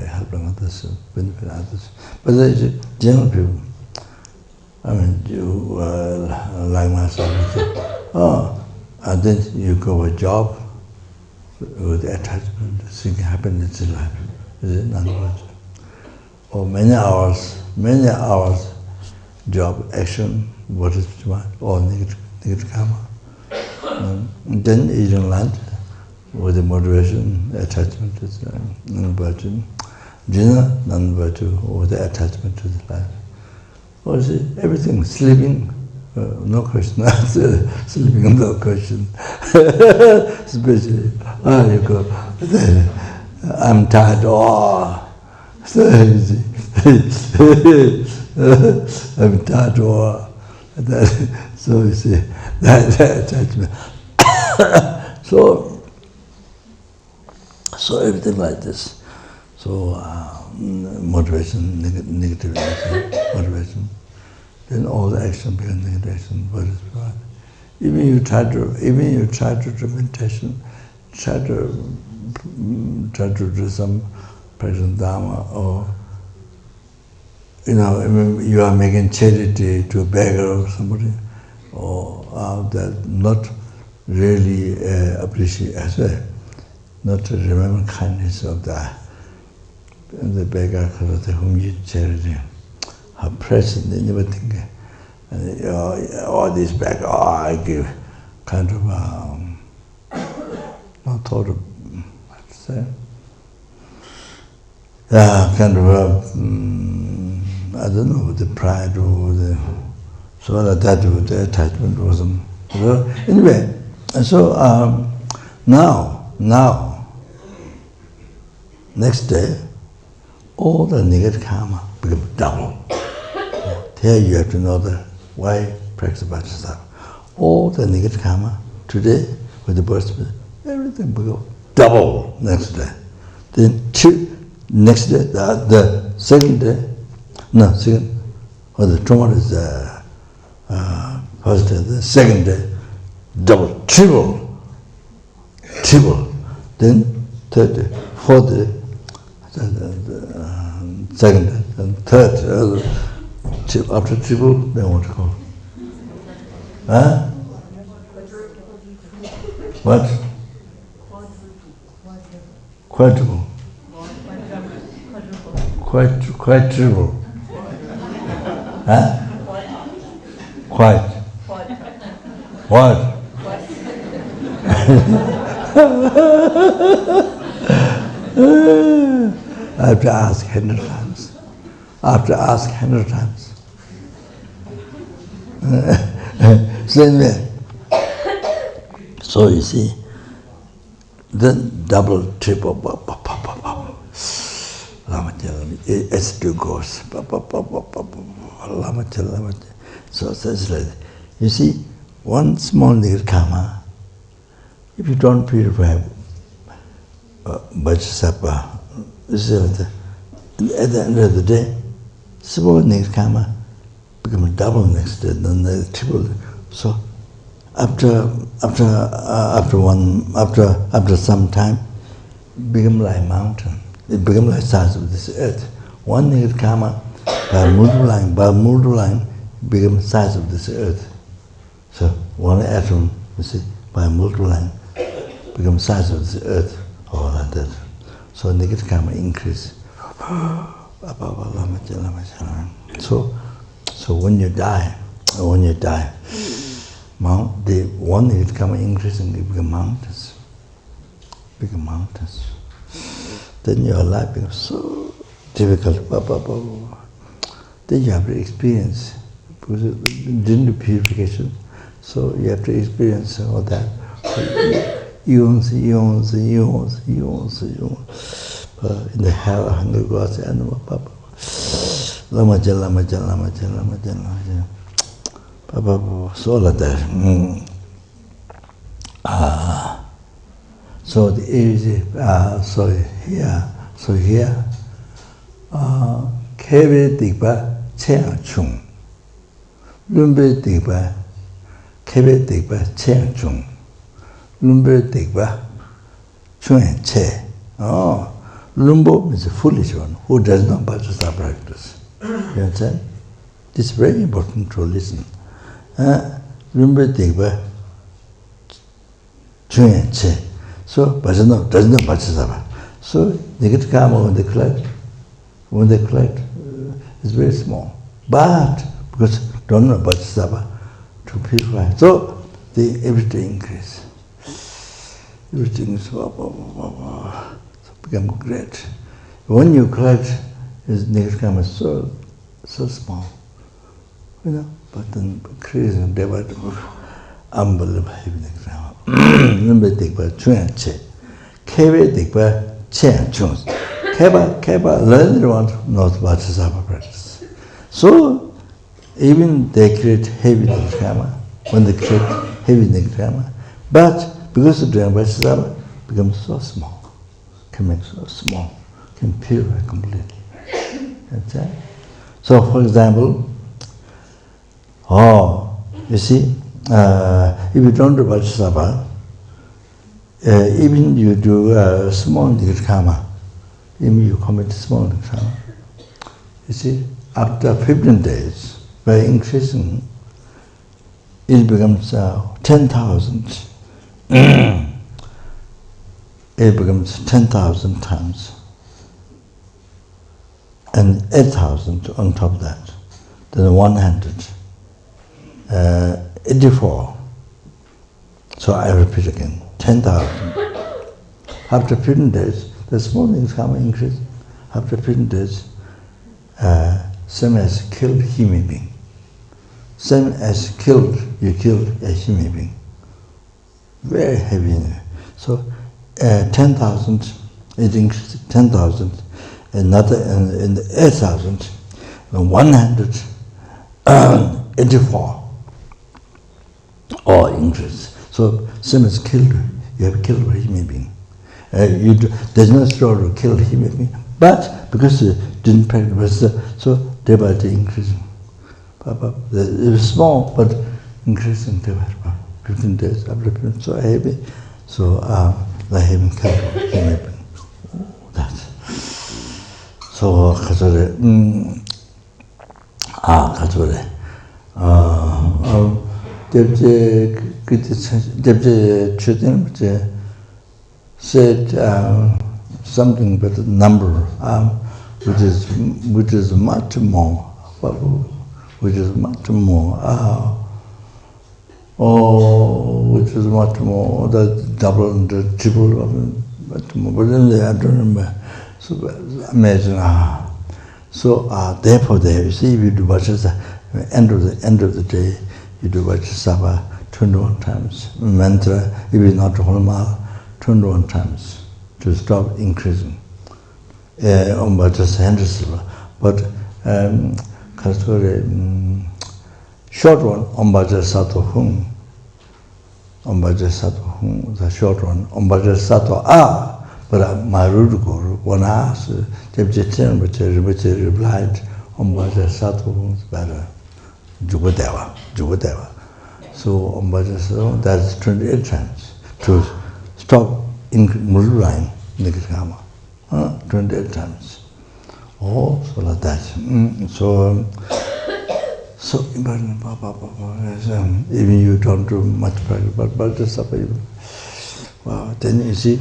helping others, benefiting others. But there's general people. You like myself. And then you go a job with attachment, seeking happiness in life. Is it not good? Or many hours job, action, what is or negative karma. And then eating lunch with the motivation, attachment is non-virtue. Dinner, non-virtue, or the attachment to the life. Or is it everything, sleeping, no question, sleeping, no question. Especially, you go, I'm tired, so easy. I'm tired, so you see, that attachment. So everything like this. So motivation, negative motivation. Then all the action becomes negative action. What is right? Even you try to do meditation, try to do some practice of dharma, or you are making charity to a beggar or somebody, or that not really appreciate, not to remember kindness of the beggar whom you charity. How precious, they never think. And all these beggars, I give kind of not thought of, I have to say. kind of, I don't know, the pride or the, so that the attachment or some. So anyway, so now, next day, all the negative karma become double. Here you have to know why practice Vajrasattva. All the negative karma today with the birth, everything become double next day. Then next day, the second day, or the tomorrow is first day, the second day, double, triple. Then third day, fourth day, second day, and third, after triple, then what to call? Huh? What? Quadruple. Quadruple. Huh? Quite. What? I have to ask 100 times. I have to ask 100 times. So anyway, so you see, then double, triple, it's two goes. So it's like, you see, one small negative karma, if you don't purify Vajrasattva, at the end of the day, small negative karma become double next day, then the triple. So after some time, it become like mountain. It become like size of this earth. One negative karma, by multiplying, become size of this earth. So one atom, you see, by multiplying, become size of this earth, or like that. So negative karma increase. So when you die, the one negative karma increasing, it become mountains. Then your life becomes so difficult. Then you have to experience, because you didn't do purification, so you have to experience all that. Eons. In the hell, hunger, gods, animal, Lama, so like that. So the easy, so here, Kebe Digba Cheang Chung, Lumbe Digba, Kebe Digba Cheang Chung, Lumbe Digba Chuen Che. Oh, Lumbo is a foolish one who does not Vajrasattva practice. You understand? This is very important to listen. Lumbe Digba Chuen Che. So Vajrasattva does not Vajrasattva. So negative karma when they collect, is very small. But because don't know Vajrasattva to purify, so everything increase. Everything is so become great. When you collect, is negative karma so small, but then increasing day by day, unbelievable heavy negative karma. Remember, Digba Chuan Che, Kebe Digba Chen Chung. Keba learned one knows Vajrasattva practice. So even they create heavy negative karma, when they create heavy negative karma, but because of doing Vajrasattva, becomes so small. Can make so small, can purify completely. That's it. So, for example, you see, if you don't do Vajrasattva, even you do small negative karma, even you commit small negative karma, you see, after 15 days, by increasing, it becomes 10,000. It becomes 10,000 times, and 8,000 on top of that, then 184. So I repeat again, 10,000. After 15 days, the small things come increase. after 15 days, same as killed human being. Same as you killed a human being. Very heavy. So 10,000, it increased 10,000, another in the 8,000, and 184 all increase. So same as killed, you have killed a human being. There's no story to kill a human being, but because you didn't practice, so day by day increasing. It was small, but increasing day by day. 15 days after 15, so heavy. So they haven't killed a human being. That's so 가서래 가서래 deputy deputy shooting said something but a number which is much more which is much more which is much more the double and the triple of much more, but then I don't remember. So imagine so therefore there you see if you do Vajrasattva, end of the day you do Vajrasattva 21 times. Mantra, if you not Holma, 21 times to stop increasing. On Vajrasattva. But short one on Vajrasattva Hung. On Vajrasattva Hung, the short one. On Vajrasattva but my root guru, when I asked, Rinpoche replied, on Vajrasattva Hung is better. Jugadeva. So on Vajrasattva, that's 28 times to stop multiplying Nikritama. 28 times. Oh, so like that. So important, even you don't do much practice, but just wow, then you see,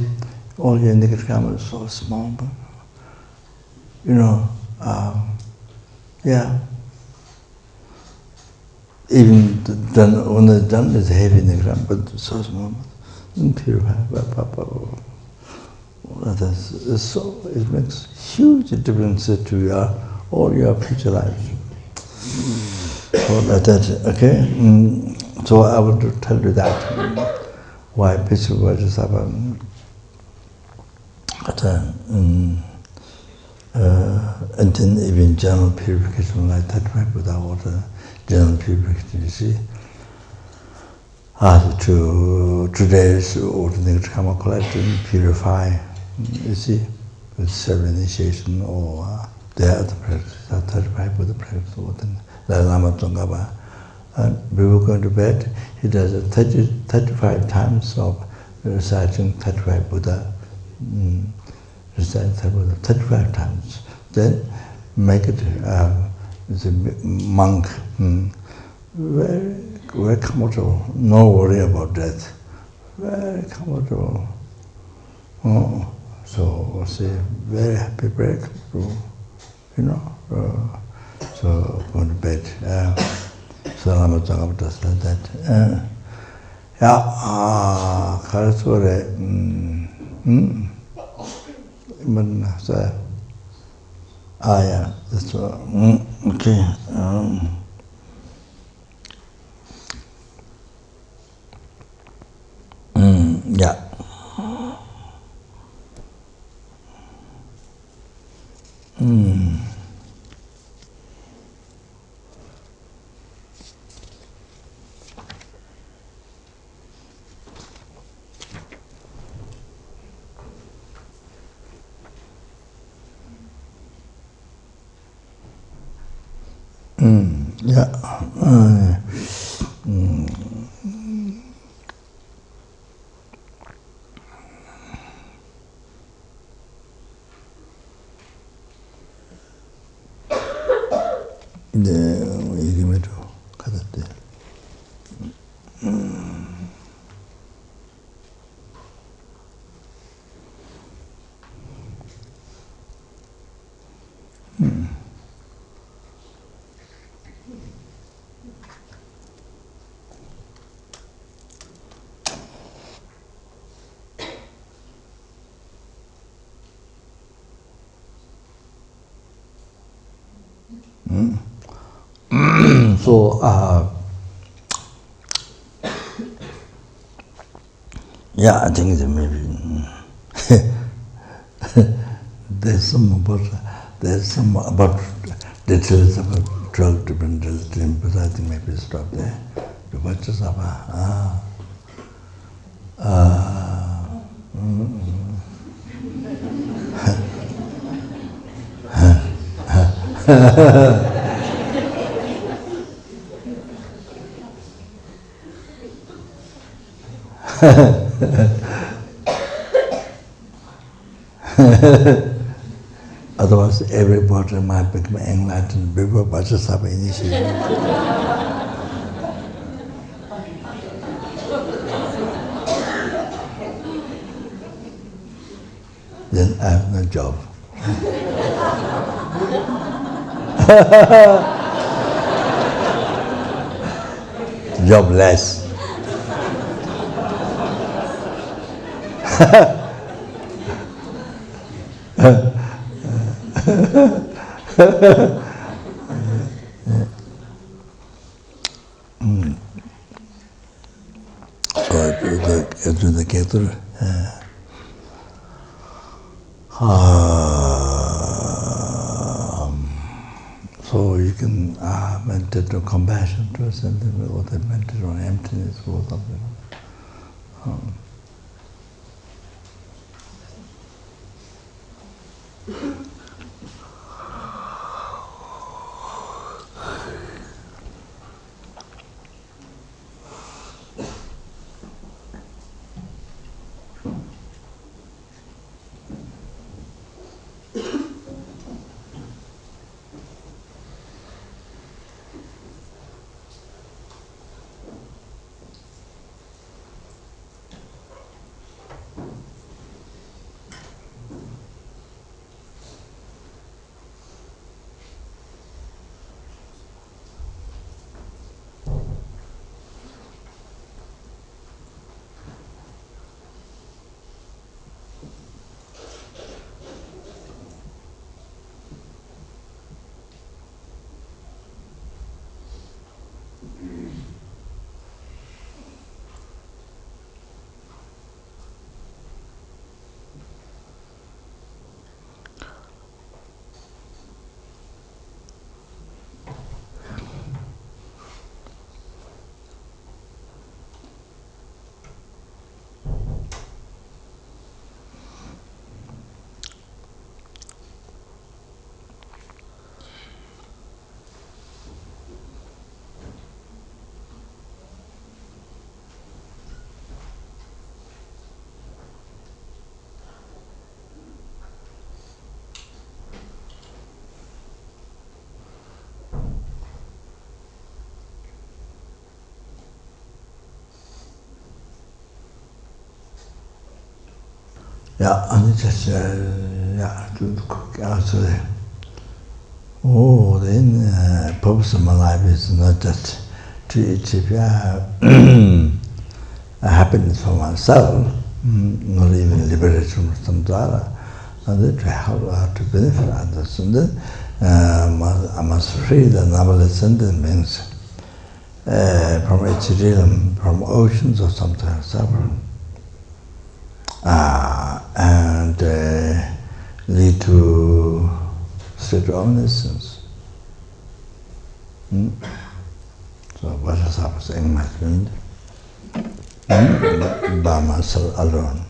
all your negative karma is so small, but yeah. Even done, when it's done, it's heavy negative karma, but so small, purify. It makes huge difference to all your future lives. So like that, okay? So I want to tell you that why peaceful Vajrasattva and then even general purification like that, right? Without general purification, you see. Today's ordinary karma collecting purify, you see, with self-initiation or the other practice, that right with the practice. And we were going to bed, he does 35 times of reciting 35 Buddha, reciting 35 times. Then make it as a monk, very comfortable, no worry about death, very comfortable. So see, very happy, very comfortable, so going to bed. So I'm talking about like that. Yeah, that's what. Okay. Yeah. Yeah. 얘기해줘. 가졌대. So, yeah, I think that maybe there's some about details about 12 different details, but I think maybe stop there. The Vajrasattva, otherwise, everybody might become enlightened before Vajrasattva initiation. Then I have no job. Jobless. So to the Ketur, so you can meditate on compassion to a certain or meditate on emptiness or something. Yeah, and just do the quick answer there. Oh, then purpose of my life is not just to achieve happiness for myself, not even liberation from samsara, and to help to benefit others. And then I must free the numberless sentiments from each realm, from oceans of samsara suffering. And lead to state of omniscience. So Vajrasattva's enlightenment by myself alone.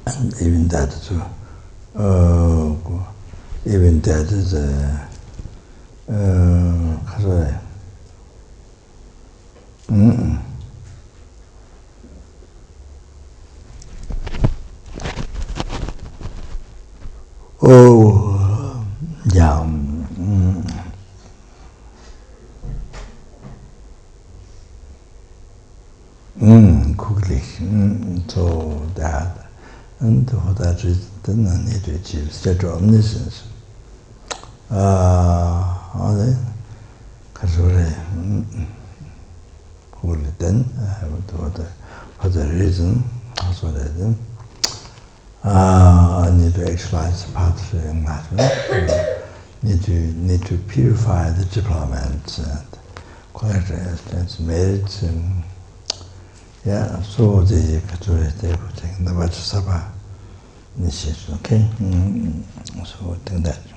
And even that too. Even that is yeah. Quickly. So that, and for that reason, then I need to achieve state of omniscience. Then, for the reason, also then, I need to exercise part of the enlightenment. Need to purify the developments and collect essence, merits, and yeah, so the everything, the Vajrasattva initiation, okay? So I think that.